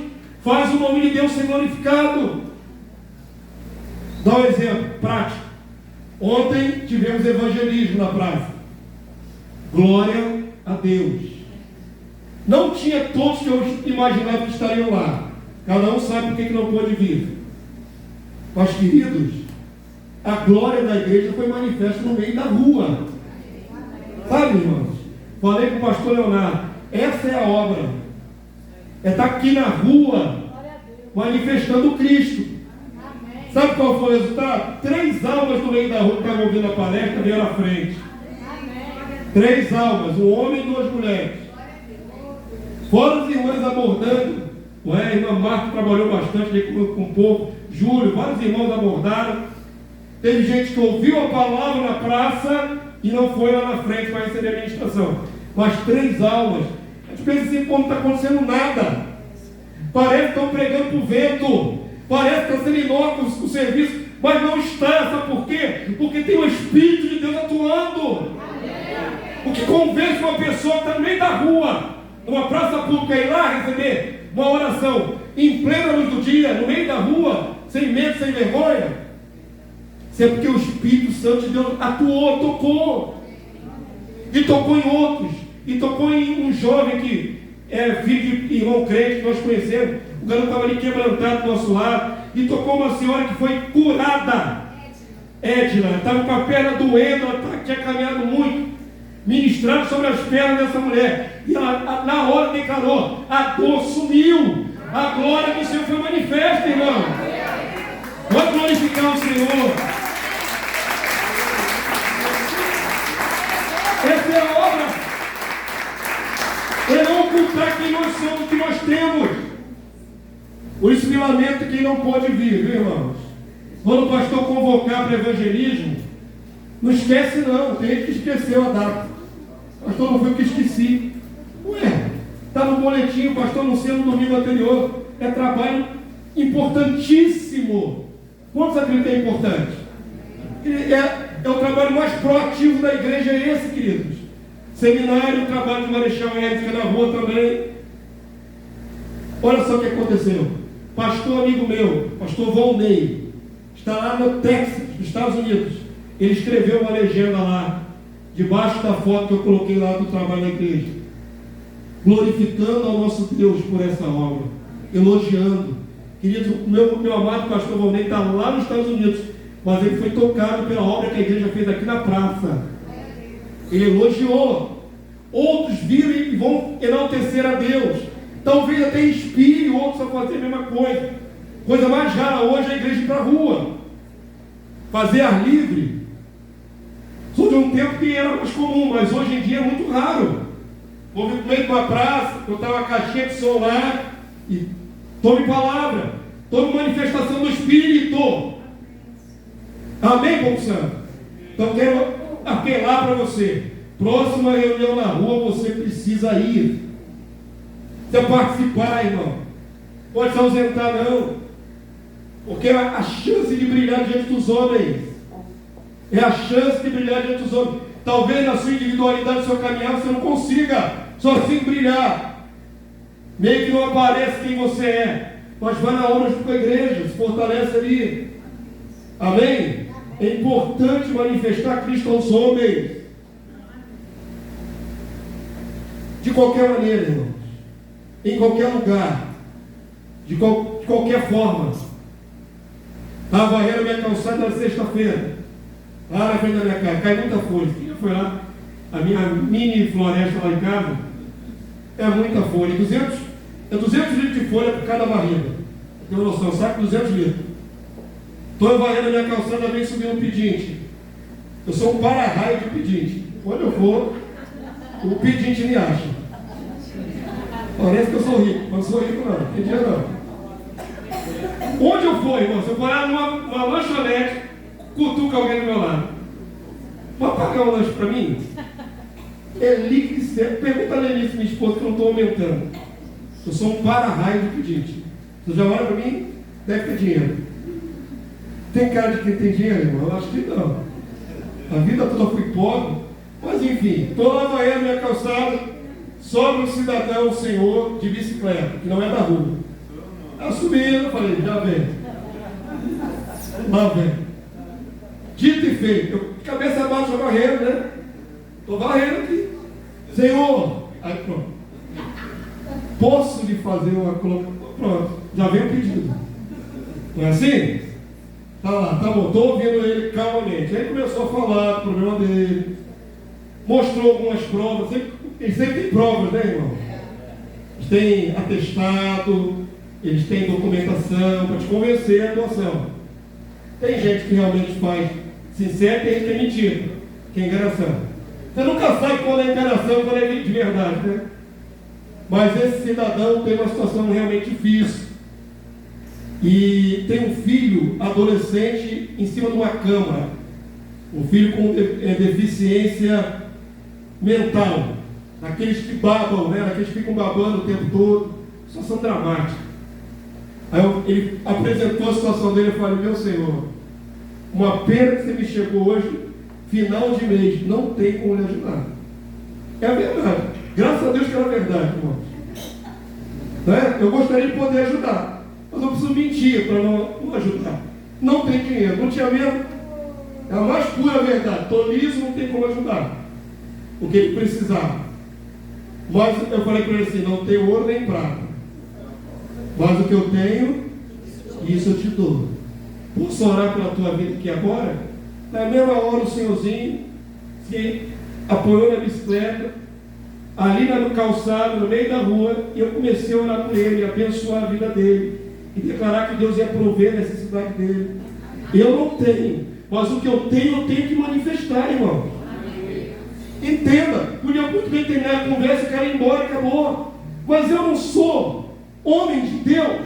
S1: faz o nome de Deus ser glorificado. Dá um exemplo prático. Ontem tivemos evangelismo na praça. Glória a Deus. Não tinha todos que eu imaginava que estariam lá. Cada um sabe por que não pôde vir. Mas, queridos, a glória da igreja foi manifesta no meio da rua. Sabe, irmãos? Falei com o pastor Leonardo. Essa é a obra. É estar aqui na rua manifestando Cristo. Sabe qual foi o resultado? 3 almas no meio da rua que estavam ouvindo a palestra vieram à frente. 3 almas, um homem e 2 mulheres. Fora as irmãs abordando. A irmã Marta trabalhou bastante ali com o povo. Júlio, vários irmãos abordaram. Teve gente que ouviu a palavra na praça e não foi lá na frente para receber a ministração. Mas 3 almas. A gente pensa assim: pô, não está acontecendo nada. Parece que estão pregando para o vento. Parece que está sendo inócuo o serviço. Mas não está. Sabe por quê? Porque tem o Espírito de Deus atuando. O que convence uma pessoa que está no meio da rua, numa praça pública, ir lá receber uma oração em plena luz do dia, no meio da rua, sem medo, sem vergonha, isso é porque o Espírito Santo de Deus atuou, tocou. E tocou em outros. E tocou em um jovem que é filho de irmão crente que nós conhecemos. O garoto estava ali quebrantado do nosso lado. E tocou uma senhora que foi curada. Edna, estava com a perna doendo, ela tinha caminhado muito. Ministrando sobre as pernas dessa mulher. E ela, na hora, declarou: a dor sumiu. A glória do Senhor foi manifesta, irmão. Vamos glorificar o Senhor. Essa é a obra. É não ocultar quem nós somos, o que nós temos. Por isso me lamento quem não pode vir, viu, irmãos? Quando o pastor convocar para evangelismo, não esquece não, tem gente que esqueceu a data. Pastor, não foi o que esqueci. Ué, está no boletim, o pastor anunciou no domingo anterior. É trabalho importantíssimo. Quantos acreditam que é importante? É o trabalho mais proativo da igreja, é esse, queridos. Seminário, trabalho de Marechal Érica na rua também. Olha só o que aconteceu. Pastor amigo meu, pastor Volney, está lá no Texas, nos Estados Unidos. Ele escreveu uma legenda lá, debaixo da foto que eu coloquei lá do trabalho da igreja, glorificando ao nosso Deus por essa obra, elogiando. Querido, meu amado pastor Volney está lá nos Estados Unidos, mas ele foi tocado pela obra que a igreja fez aqui na praça. Ele elogiou. Outros viram e vão enaltecer a Deus. Talvez até inspire outros a fazer a mesma coisa. Coisa mais rara hoje é a igreja ir para a rua, fazer ar livre. Sou de um tempo que era mais comum, mas hoje em dia é muito raro. Vou vir no meio de uma praça, botar uma caixinha de som lá e tome palavra, tome manifestação do Espírito. Amém, povo santo? Então quero apelar para você. Próxima reunião na rua você precisa ir. Precisa participar, irmão. Pode se ausentar não. Porque é a chance de brilhar diante dos homens. É a chance de brilhar diante dos homens. Talvez na sua individualidade, no seu caminhar, você não consiga sozinho brilhar. Meio que não aparece quem você é. Mas vai na obra junto com a igreja, se fortalece ali. Amém? É importante manifestar Cristo aos homens. De qualquer maneira, irmãos. Em qualquer lugar. De qualquer forma. Estava varrendo a minha calçada na sexta-feira. Lá na frente da minha casa. Cai muita folha. Quem foi lá? A minha mini floresta lá em casa. É muita folha. 200 litros de folha por cada varrida. Tem uma noção, sabe? 200 litros. Estou varrendo a minha calçada, vem subindo um pedinte. Eu sou um para-raio de pedinte. Quando eu for, o pedinte me acha. Parece que eu sou rico, mas não sou rico não. Tem dia não. Onde eu for, irmão? Se eu parar numa lanchonete, cutuca alguém do meu lado. Pode pagar um lanche para mim? É líquido e certo. Pergunta a Lenice, minha esposa, que eu não estou aumentando. Eu sou um para-raio de pedinte. Você já olha para mim? Deve ter dinheiro. Tem cara de quem tem dinheiro, irmão? Eu acho que não. A vida toda fui pobre. Mas enfim, estou lá varrendo minha calçada, sobe um cidadão, um senhor, de bicicleta, que não é da rua. Eu subi, eu falei, já vem. Lá vem. Dito e feito. Eu, cabeça abaixo, varrendo, né? Estou varrendo aqui. Senhor, aí pronto. Posso lhe fazer uma colocação? Pronto, já veio o pedido. Não é assim? Tá lá, tá bom, estou ouvindo ele calmamente. Aí começou a falar do problema dele. Mostrou algumas provas. Eles sempre têm provas, né, irmão? Eles têm atestado, eles têm documentação para te convencer a doação. Tem gente que realmente faz sincero, tem gente que é mentira, que é enganação. Você nunca sabe quando é enganação e quando é de verdade, né? Mas esse cidadão tem uma situação realmente difícil. E tem um filho adolescente em cima de uma cama. Um filho com deficiência mental. Daqueles que babam, né? Daqueles que ficam babando o tempo todo. Situação dramática. Aí ele apresentou a situação dele e falei, meu Senhor, uma pena que você me chegou hoje, final de mês, não tem como lhe ajudar. É a verdade. Graças a Deus que era verdade, irmãos. Né? Eu gostaria de poder ajudar, mas eu preciso mentir para não ajudar. Não tem dinheiro, não tinha mesmo. É a mais pura verdade. Estou liso, não tem como ajudar. O que ele precisava. Mas eu falei para ele assim, não tem ouro nem prata. Mas o que eu tenho, isso eu te dou. Posso orar pela tua vida aqui agora? Na mesma hora o senhorzinho se apoiou na bicicleta, ali no calçado, no meio da rua, e eu comecei a orar por ele, abençoar a vida dele, e declarar que Deus ia prover a necessidade dele. Eu não tenho. Mas o que eu tenho que manifestar, irmão. Entenda. Podia muito bem terminar a conversa e o cara ir embora, acabou. Mas eu não sou homem de Deus.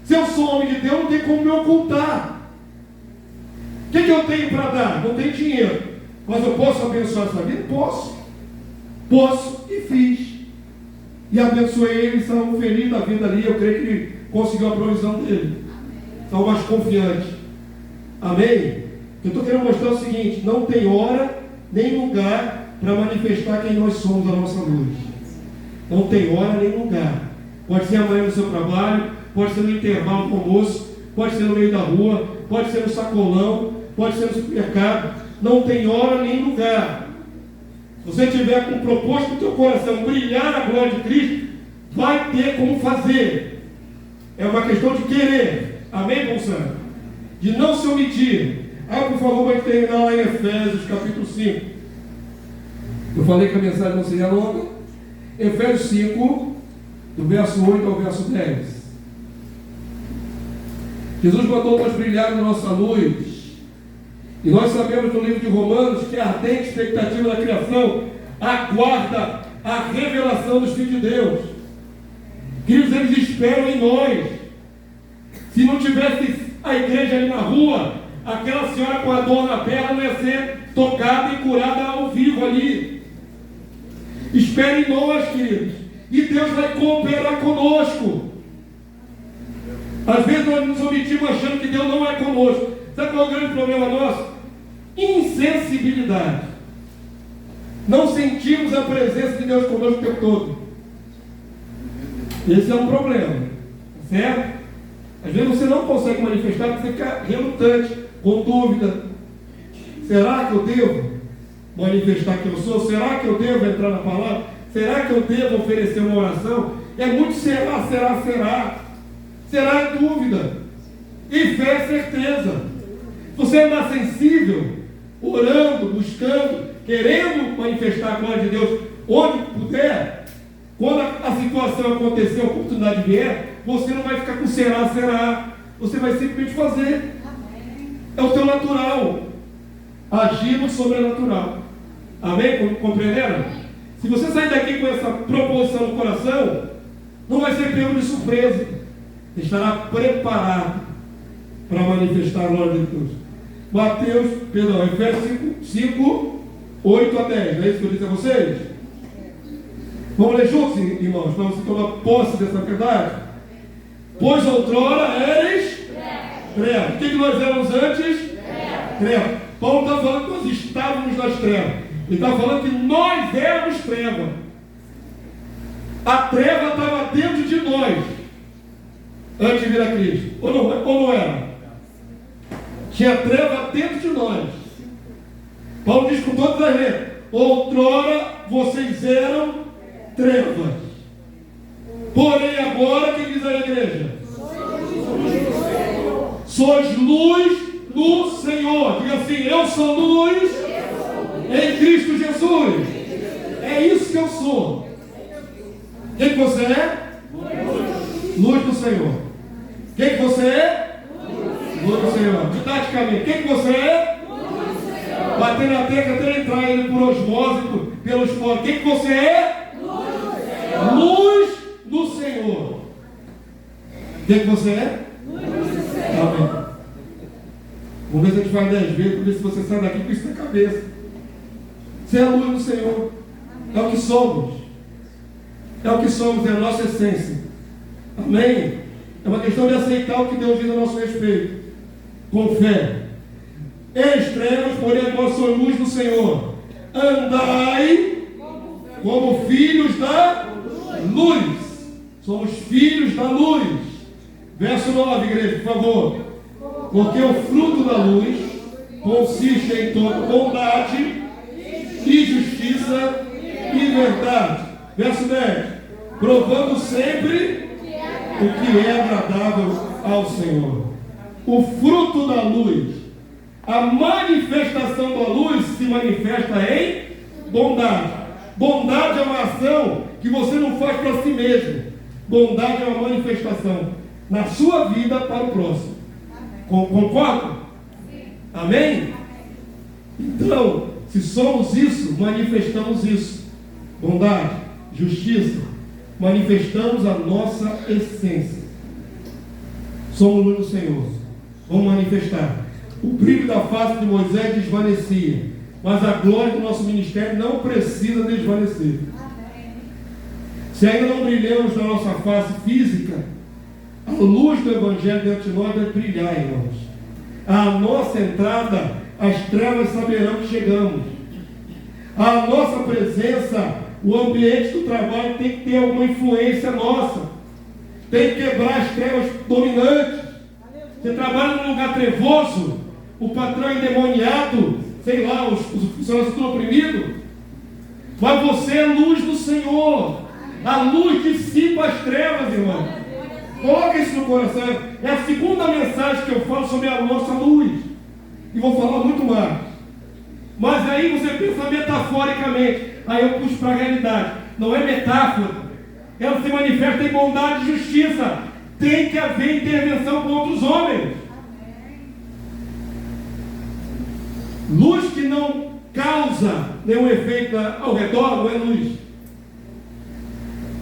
S1: Se eu sou homem de Deus, não tem como me ocultar. O que eu tenho para dar? Não tenho dinheiro. Mas eu posso abençoar essa vida? Posso. Posso e fiz. E abençoei ele, saiu feliz da vida ali. Eu creio que ele conseguiu a provisão dele. São mais confiantes. Amém? Eu estou querendo mostrar o seguinte: não tem hora nem lugar para manifestar quem nós somos, a nossa luz. Não tem hora nem lugar. Pode ser amanhã no seu trabalho, pode ser no intervalo do almoço, pode ser no meio da rua, pode ser no sacolão, pode ser no supermercado. Não tem hora nem lugar. Se você tiver com o propósito do teu coração brilhar a glória de Cristo, vai ter como fazer. É uma questão de querer. Amém, Gonçalo? De não se omitir. Por favor, vai terminar lá em Efésios, capítulo 5. Eu falei que a mensagem não seria longa. Efésios 5, do verso 8 ao verso 10. Jesus mandou nós brilhar na nossa luz. E nós sabemos no livro de Romanos que a ardente expectativa da criação aguarda a revelação dos filhos de Deus. Queridos, eles esperam em nós. Se não tivesse a igreja ali na rua, aquela senhora com a dor na perna não ia ser tocada e curada ao vivo ali. Espere em nós, queridos. E Deus vai cooperar conosco. Às vezes nós nos omitimos achando que Deus não é conosco. Sabe qual é o grande problema nosso? Insensibilidade. Não sentimos a presença de Deus conosco o tempo todo. Esse é um problema. Certo? Às vezes você não consegue manifestar porque você fica relutante, com dúvida. Será que eu devo manifestar que eu sou? Será que eu devo entrar na palavra? Será que eu devo oferecer uma oração? É muito será. Será é dúvida. E fé é certeza. Você andar sensível, orando, buscando, querendo manifestar a glória de Deus onde puder, quando a situação acontecer, a oportunidade vier, você não vai ficar com será. Você vai simplesmente fazer. É o teu natural. Agir no sobrenatural. Amém? Compreenderam? Se você sair daqui com essa proposição no coração, não vai ser pego de surpresa. Você estará preparado para manifestar a glória de Deus. Efésios 5, 8 a 10. Não é isso que eu disse a vocês? Vamos ler juntos, irmãos, para você tomar posse dessa verdade? Pois outrora eres trevas. O que nós éramos antes? Trevas. Paulo está falando que nós estávamos nas trevas. Ele está falando que nós éramos trevas. A treva estava dentro de nós antes de vir a Cristo. Ou não era? Tinha treva dentro de nós. Paulo diz com todas as letras: outrora vocês eram trevas. Porém agora, quem diz a igreja? Sois luz no Senhor. Diga assim: eu sou luz em Cristo Jesus. É isso que eu sou. O que você é? Luz do Senhor. O que você é? Luz do Senhor. Didaticamente, o que você é? Bater na tecla até entrar ele por osmose, pelos poros. O que você é? Luz do Senhor. O que você é? Luz do Senhor. Amém. Vamos ver se a gente faz 10 vezes, para ver se você sai daqui com isso na cabeça. Você é a luz do Senhor. É o que somos. É o que somos, é a nossa essência. Amém? É uma questão de aceitar o que Deus diz a nosso respeito. Com fé. Eis trevas, porém agora sois luz do Senhor. Andai como filhos da luz. Somos filhos da luz. Verso 9, igreja, por favor. Porque o fruto da luz consiste em toda bondade e justiça e verdade. Verso 10. Provando sempre o que é agradável ao Senhor. O fruto da luz, a manifestação da luz se manifesta em bondade. Bondade é uma ação que você não faz para si mesmo. Bondade é uma manifestação na sua vida para o próximo. Concordo? Amém? Então, se somos isso, manifestamos isso. Bondade, justiça, manifestamos a nossa essência. Somos luz do Senhor. Vamos manifestar. O brilho da face de Moisés desvanecia, mas a glória do nosso ministério não precisa desvanecer. Se ainda não brilhamos na nossa face física, a luz do Evangelho dentro de nós deve brilhar, irmãos. À nossa entrada, as trevas saberão que chegamos. A nossa presença, o ambiente do trabalho tem que ter alguma influência nossa. Tem que quebrar as trevas dominantes. Você trabalha num lugar trevoso, o patrão é endemoniado, sei lá, os funcionários estão oprimidos, mas você é luz do Senhor. A luz dissipa as trevas, irmão. Coloca isso no coração. É a segunda mensagem que eu falo sobre a nossa luz. E vou falar muito mais. Mas aí você pensa metaforicamente. Aí eu puxo para a realidade. Não é metáfora. Ela se manifesta em bondade e justiça. Tem que haver intervenção com outros homens. Luz que não causa nenhum efeito ao redor não é luz.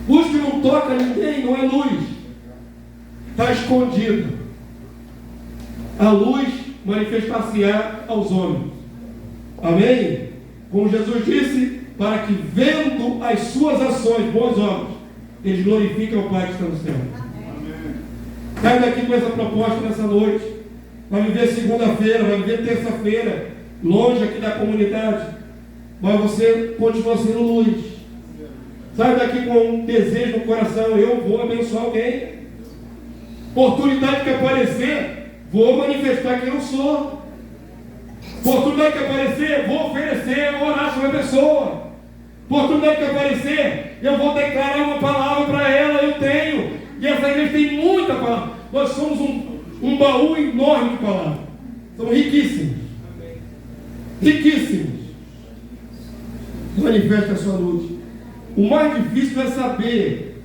S1: Luz que não toca ninguém não é luz. Está escondida. A luz manifestar-se-á aos homens. Amém? Como Jesus disse, para que vendo as suas ações, bons obras, eles glorifiquem o Pai que está no céu. Sai daqui com essa proposta nessa noite. Vai viver segunda-feira, vai viver terça-feira, longe aqui da comunidade, mas você continua sendo luz. Sai daqui com um desejo no coração: eu vou abençoar alguém. Oportunidade que aparecer, vou manifestar quem eu sou. Oportunidade que aparecer, vou oferecer, vou orar sobre a pessoa. Oportunidade que aparecer, eu vou declarar uma palavra para ela. Eu tenho, e essa igreja tem muita palavra. Nós somos um baú enorme de palavras. Somos riquíssimos. Riquíssimos. Manifesta a sua luz. O mais difícil é saber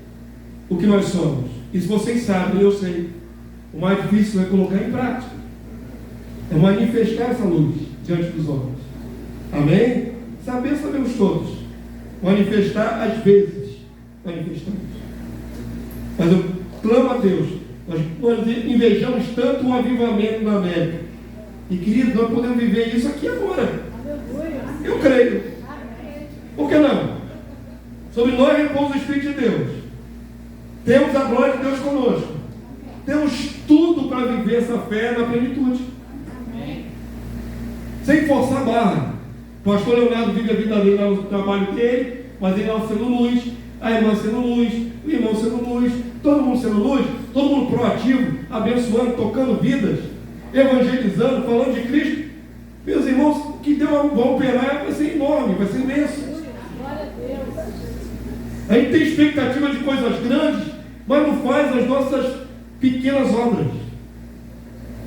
S1: o que nós somos. E se vocês sabem, eu sei. O mais difícil é colocar em prática. É manifestar essa luz diante dos homens. Amém? Saber, sabemos todos. Manifestar às vezes. Manifestamos. Mas eu clamo a Deus. Nós invejamos tanto um avivamento na América. E queridos, nós podemos viver isso aqui agora. Eu creio. Por que não? Sobre nós repousa o Espírito de Deus. Temos a glória de Deus conosco. Temos tudo para viver essa fé na plenitude. Sem forçar a barra. O pastor Leonardo vive a vida dele lá no trabalho dele, mas ele lá sendo luz, a irmã sendo luz, o irmão sendo luz, todo mundo sendo luz, todo mundo proativo, abençoando, tocando vidas, evangelizando, falando de Cristo. Meus irmãos, o que Deus vai operar vai ser enorme, vai ser imenso. A gente tem expectativa de coisas grandes, mas não faz as nossas pequenas obras.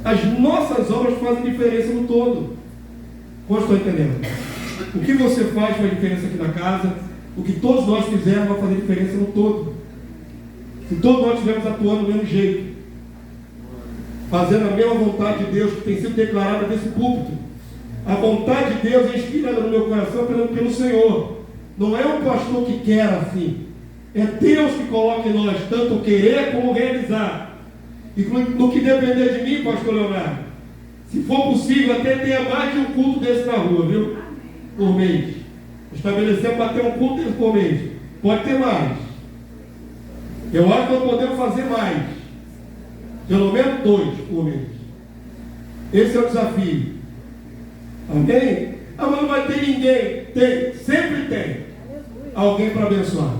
S1: As nossas obras fazem diferença no todo. Como estou entendendo? O que você faz faz diferença aqui na casa. O que todos nós fizermos vai fazer diferença no todo. Se todos nós estivermos atuando do mesmo jeito, fazendo a mesma vontade de Deus que tem sido declarada desse púlpito. A vontade de Deus é inspirada no meu coração pelo Senhor. Não é o pastor que quer assim. É Deus que coloca em nós tanto o querer como o realizar. E no que depender de mim, pastor Leonardo, se for possível, até tenha mais de um culto desse na rua, viu? Por mês. Estabelecemos para ter um culto desse por mês. Pode ter mais. Eu acho que nós podemos fazer mais. Pelo menos 2 por mês. Esse é o desafio. Amém? Ah, mas não vai ter ninguém. Tem, sempre tem alguém para abençoar.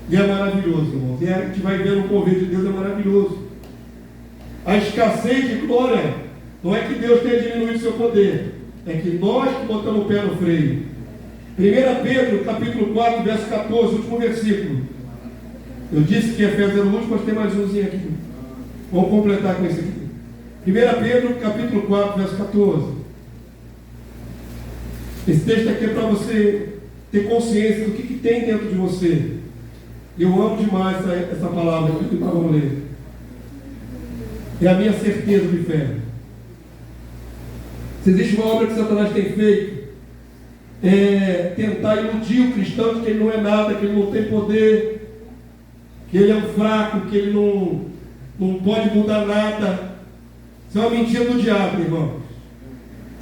S1: E é maravilhoso, irmãos. E a gente vai ver no poder de Deus, é maravilhoso. A escassez de glória não é que Deus tenha diminuído o seu poder, é que nós que botamos o pé no freio. 1 Pedro, capítulo 4, verso 14, último versículo. Eu disse que Efésios era o último, mas tem mais umzinho aqui. Vamos completar com esse aqui. 1 Pedro, capítulo 4, verso 14. Esse texto aqui é para você ter consciência do que tem dentro de você. Eu amo demais essa palavra que nós vamos ler. É a minha certeza de fé. Se existe uma obra que Satanás tem feito, é tentar iludir o cristão de que ele não é nada, que ele não tem poder, que ele é um fraco, que ele não pode mudar nada. Isso é uma mentira do diabo, irmãos.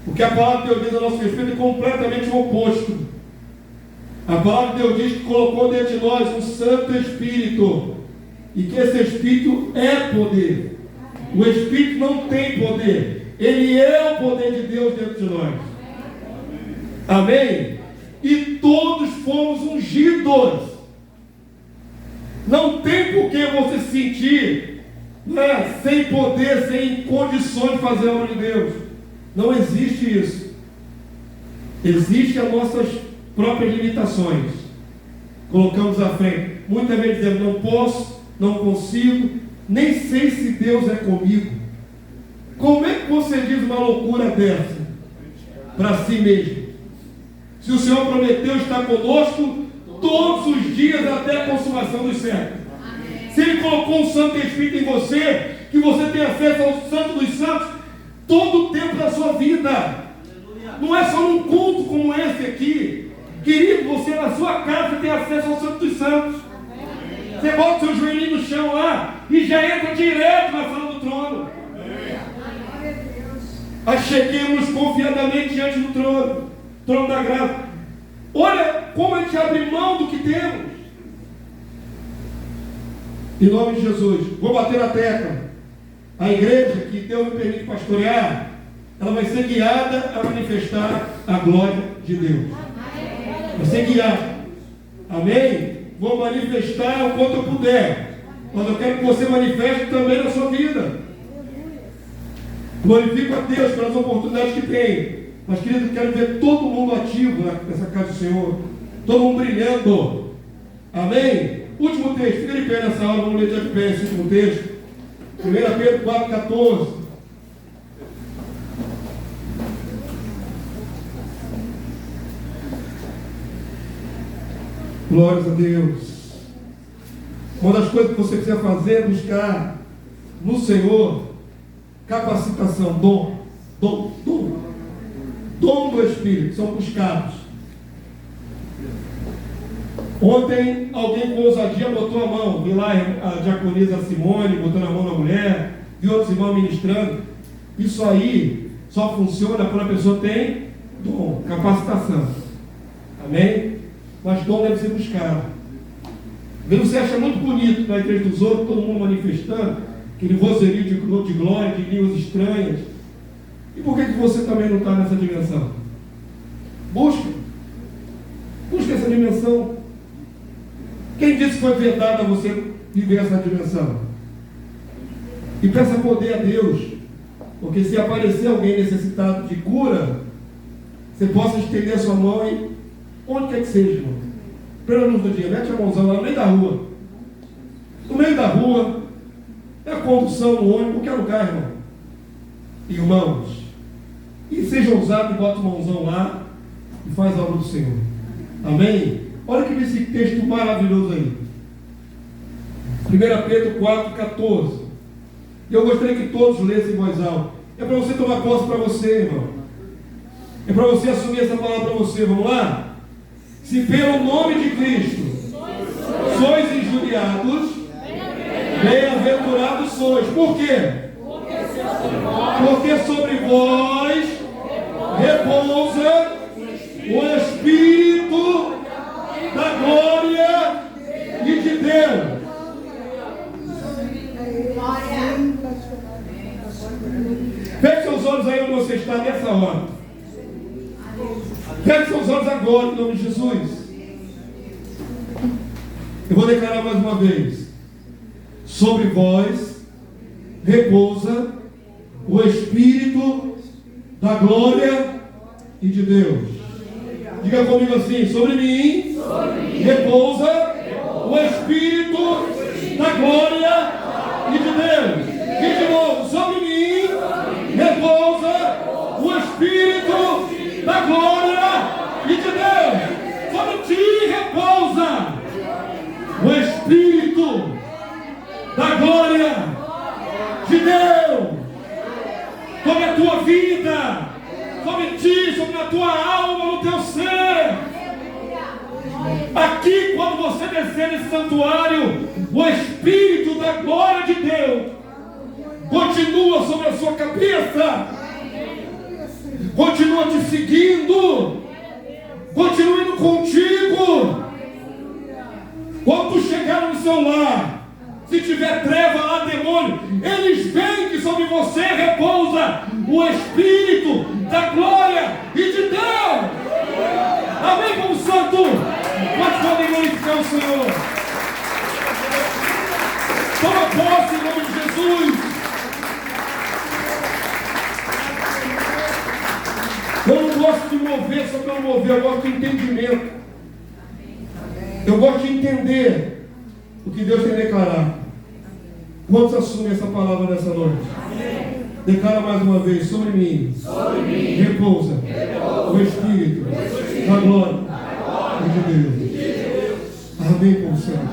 S1: O que a palavra de Deus diz a nosso respeito é completamente o oposto. A palavra de Deus diz que colocou dentro de nós um Santo Espírito, e que esse Espírito é poder. O Espírito não tem poder, ele é o poder de Deus dentro de nós. Amém? E todos fomos ungidos. Não tem por que você se sentir sem poder, sem condições de fazer a obra de Deus. Não existe isso. Existem as nossas próprias limitações. Colocamos à frente. Muitas vezes dizemos, não posso, não consigo, nem sei se Deus é comigo. Como é que você diz uma loucura dessa para si mesmo? Se o Senhor prometeu estar conosco todos os dias até a consumação dos séculos. Se Ele colocou um Santo Espírito em você, que você tem acesso ao Santo dos Santos todo o tempo da sua vida. Não é só num culto como esse aqui. Querido, você na sua casa tem acesso ao Santo dos Santos. Você bota o seu joelhinho no chão lá e já entra direto na sala do trono. Acheguemos confiadamente diante do trono, trono da graça. Olha como a gente abre mão do que temos. Em nome de Jesus, vou bater na tecla. A igreja que Deus me permite pastorear, ela vai ser guiada a manifestar a glória de Deus. Vai ser guiada. Amém? Vou manifestar o quanto eu puder. Mas eu quero que você manifeste também na sua vida. Glorifico a Deus pelas oportunidades que tem. Mas, querido, eu quero ver todo mundo ativo nessa casa do Senhor. Todo mundo brilhando. Amém? Último texto. Fica de pé nessa aula. Vamos ler de pé esse último texto. 1 Pedro 4,14. Glórias a Deus. Uma das coisas que você precisa fazer é buscar no Senhor capacitação, dom do Espírito, são buscados. Ontem alguém com ousadia botou a mão, vi lá a diaconisa Simone botando a mão na mulher, vi outros irmãos ministrando. Isso aí só funciona quando a pessoa tem dom, capacitação. Amém? Mas dom deve ser buscado. Você acha muito bonito na igreja dos outros, todo mundo manifestando aquele vozerio de glória, de línguas estranhas. E por que você também não está nessa dimensão? Busca essa dimensão. Quem disse que foi vedado a você viver essa dimensão? E peça poder a Deus, porque se aparecer alguém necessitado de cura, você possa estender a sua mão e onde quer que seja, irmão. Plena luz do dia, mete a mãozão lá no meio da rua. No meio da rua, na condução, no ônibus, qualquer lugar, irmão. Irmãos, e seja ousado e bota o mãozão lá e faz a obra do Senhor. Amém? Olha que esse texto maravilhoso aí. 1 Pedro 4,14. E eu gostaria que todos lessem em voz alta. É para você tomar posse para você, irmão. É para você assumir essa palavra para você. Vamos lá? Se pelo nome de Cristo sois injuriados, bem-aventurados sois. Por quê? Porque sobre vós repousa o Espírito da glória e de Deus. Feche seus olhos aí onde você está nessa hora. Feche seus olhos agora, em nome de Jesus. Eu vou declarar mais uma vez. Sobre vós repousa o Espírito da glória e de Deus. Diga comigo assim: sobre mim repousa o Espírito da glória e de Deus. E de novo, sobre mim repousa o Espírito da glória e de Deus. Sobre ti repousa o Espírito da glória de Deus. Sobre a tua vida, tua alma, no teu ser. Aqui, quando você descer nesse santuário, o Espírito da glória de Deus continua sobre a sua cabeça, continua te seguindo, continua indo contigo. Quando tu chegar no seu lar, se tiver treva lá, demônio, eles veem que sobre você repousa o Espírito da glória e de Deus. Amém, povo santo? Quantos podem glorificar o Senhor? Toma posse em nome de Jesus. Eu não gosto de mover só pelo mover, eu gosto de entendimento. Eu gosto de entender o que Deus tem declarado. Quantos assumem essa palavra nessa noite? Declara mais uma vez: sobre mim, repousa o Espírito da glória de Deus. Amém, povo santo.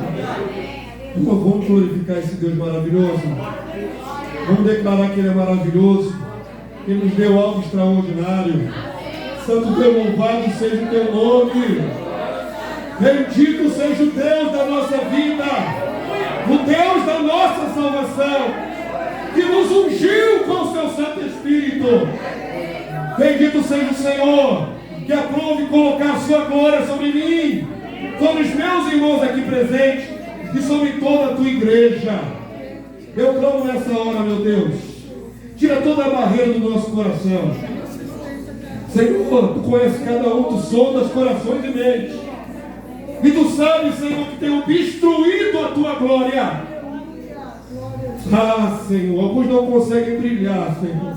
S1: Vamos glorificar esse Deus maravilhoso. Vamos declarar que Ele é maravilhoso, que Ele nos deu algo extraordinário. Santo Deus, louvado seja o teu nome. Bendito seja o Deus da nossa vida, o Deus da nossa salvação, que nos ungiu com o seu Santo Espírito. Bendito seja o Senhor, que aprove colocar a sua glória sobre mim, sobre os meus irmãos aqui presentes e sobre toda a tua igreja. Eu clamo nessa hora, meu Deus, tira toda a barreira do nosso coração. Senhor, tu conheces cada um, tu sondas corações e mentes. E tu sabes, Senhor, que tem obstruído a tua glória. Ah, Senhor, alguns não conseguem brilhar, Senhor.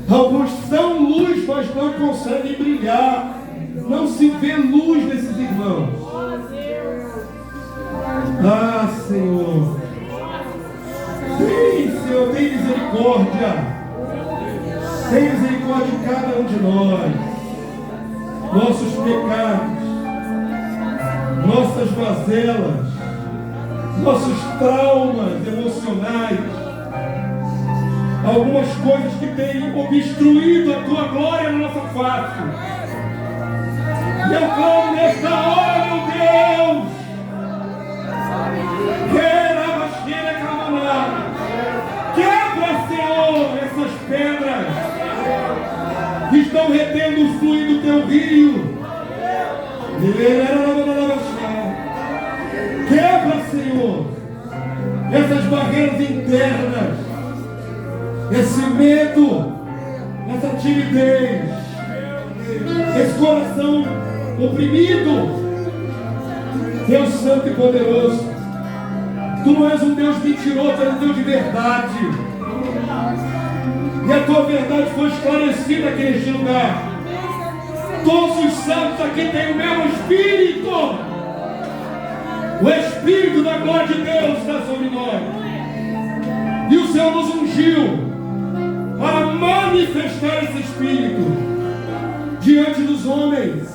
S1: Alguns são luz, mas não conseguem brilhar. Não se vê luz nesses irmãos. Ah, Senhor. Sim, Senhor, tem misericórdia. Tem misericórdia de cada um de nós. Nossos pecados, nossas mazelas, nossos traumas emocionais, algumas coisas que têm obstruído a tua glória na nossa face. E eu clamo nesta hora, meu Deus, quebra, Senhor, essas pedras que estão retendo o fluido do teu rio. Quebra, Senhor, essas barreiras internas, esse medo, essa timidez, esse coração oprimido. Deus Santo e Poderoso, tu não és um Deus mentiroso, tu és um Deus de verdade. E a tua verdade foi esclarecida aqui neste lugar. Todos os santos aqui têm o mesmo Espírito. O Espírito da glória de Deus está sobre nós. E o Senhor nos ungiu para manifestar esse Espírito diante dos homens,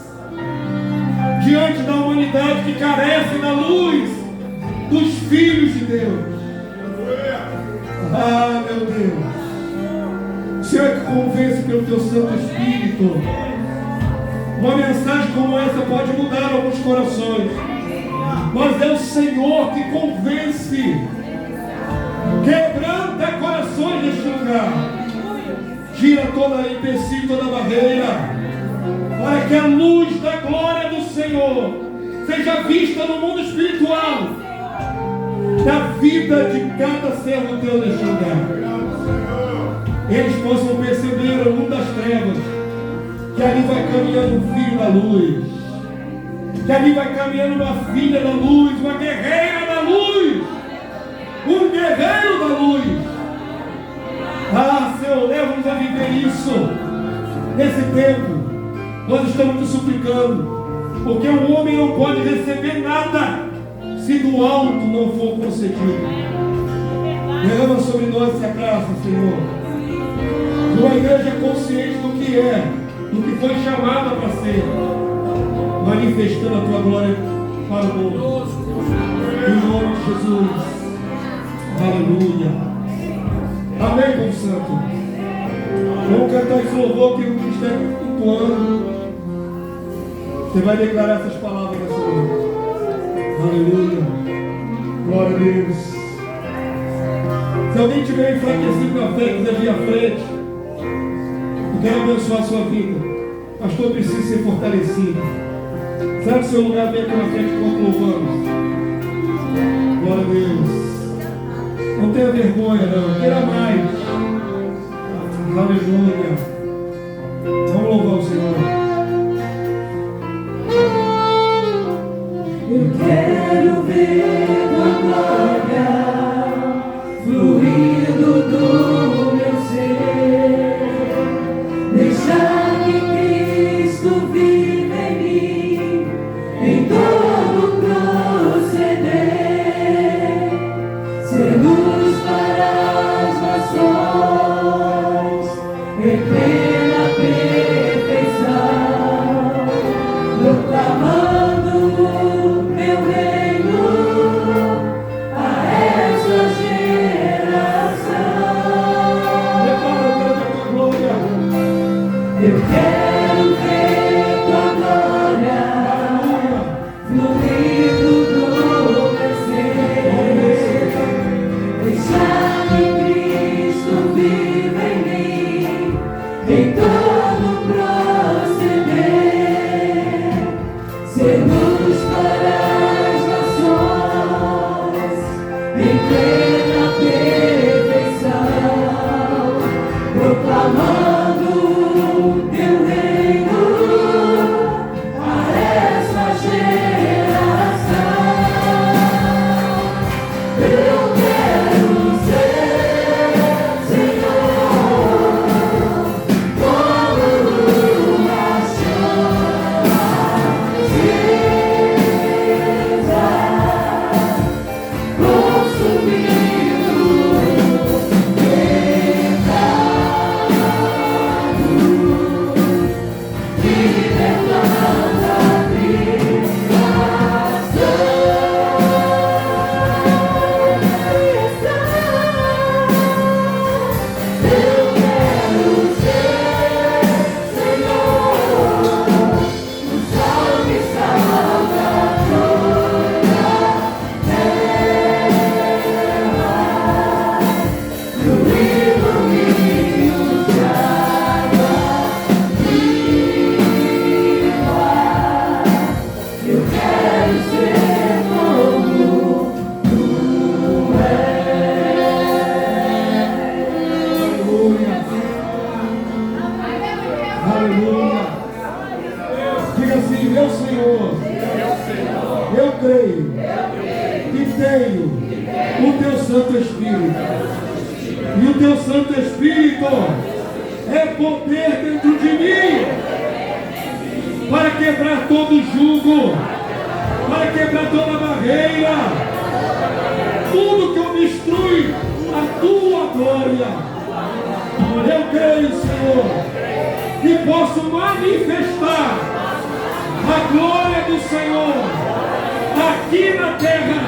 S1: diante da humanidade que carece da luz dos filhos de Deus. Ah, meu Deus, o Senhor é que convence pelo teu Santo Espírito. Uma mensagem como essa pode mudar alguns corações, mas é o Senhor que convence, quebranta corações neste lugar, tira toda empecilho, toda barreira, para que a luz da glória do Senhor seja vista no mundo espiritual, da vida de cada servo teu neste lugar. Eles possam perceber o mundo das trevas, que ali vai caminhando um filho da luz, que ali vai caminhando uma filha da luz, uma guerreira da luz, um guerreiro da luz. Ah, Senhor, leva-nos a viver isso nesse tempo. Nós estamos te suplicando, porque o homem não pode receber nada se do alto não for concedido. Derrama sobre nós essa graça, Senhor, de uma igreja consciente do que é, do que foi chamada para ser, manifestando a tua glória para o mundo. Em nome de Jesus. Aleluia. Amém, povo santo. Vamos cantar esse louvor que o ministério está flutuando. Você vai declarar essas palavras nessa noite. Aleluia. Glória a Deus. Se alguém tiver enfraquecido na fé, quiser vir à frente, eu quero abençoar a sua vida. Pastor, precisa ser fortalecido. Sai do seu lugar, vem aqui na frente enquanto louvamos. Glória a Deus. Não tenha vergonha, não. Queira mais. Aleluia. Vamos louvar o Senhor.
S3: Eu quero ver tua glória fluindo do meu ser. Deixar que Cristo viva em mim, em todo proceder. Ser luz para as nações, em plena perfeição, proclamando meu reino a essa geração. Eu quero ver tua glória fluindo do meu ser. Deixar que Cristo viva em mim, em todo proceder. Ser luz para as nações, em plena perfeição, proclamando teu reino a essa geração. Eu quero ser, Senhor, como uma chama acesa, consumindo, libertando a eu quero ser, Senhor, o sol que salva toda a terra, fluindo rios de água viva. Eu quero ser como tu és.
S1: Aleluia. Aleluia. Diga assim, meu Senhor, eu creio que tenho o teu Santo Espírito. E o teu Santo Espírito é poder dentro de mim para quebrar todo jugo, para quebrar toda barreira, tudo que obstrui a tua glória. Eu creio, Senhor, que posso manifestar a glória do Senhor aqui na terra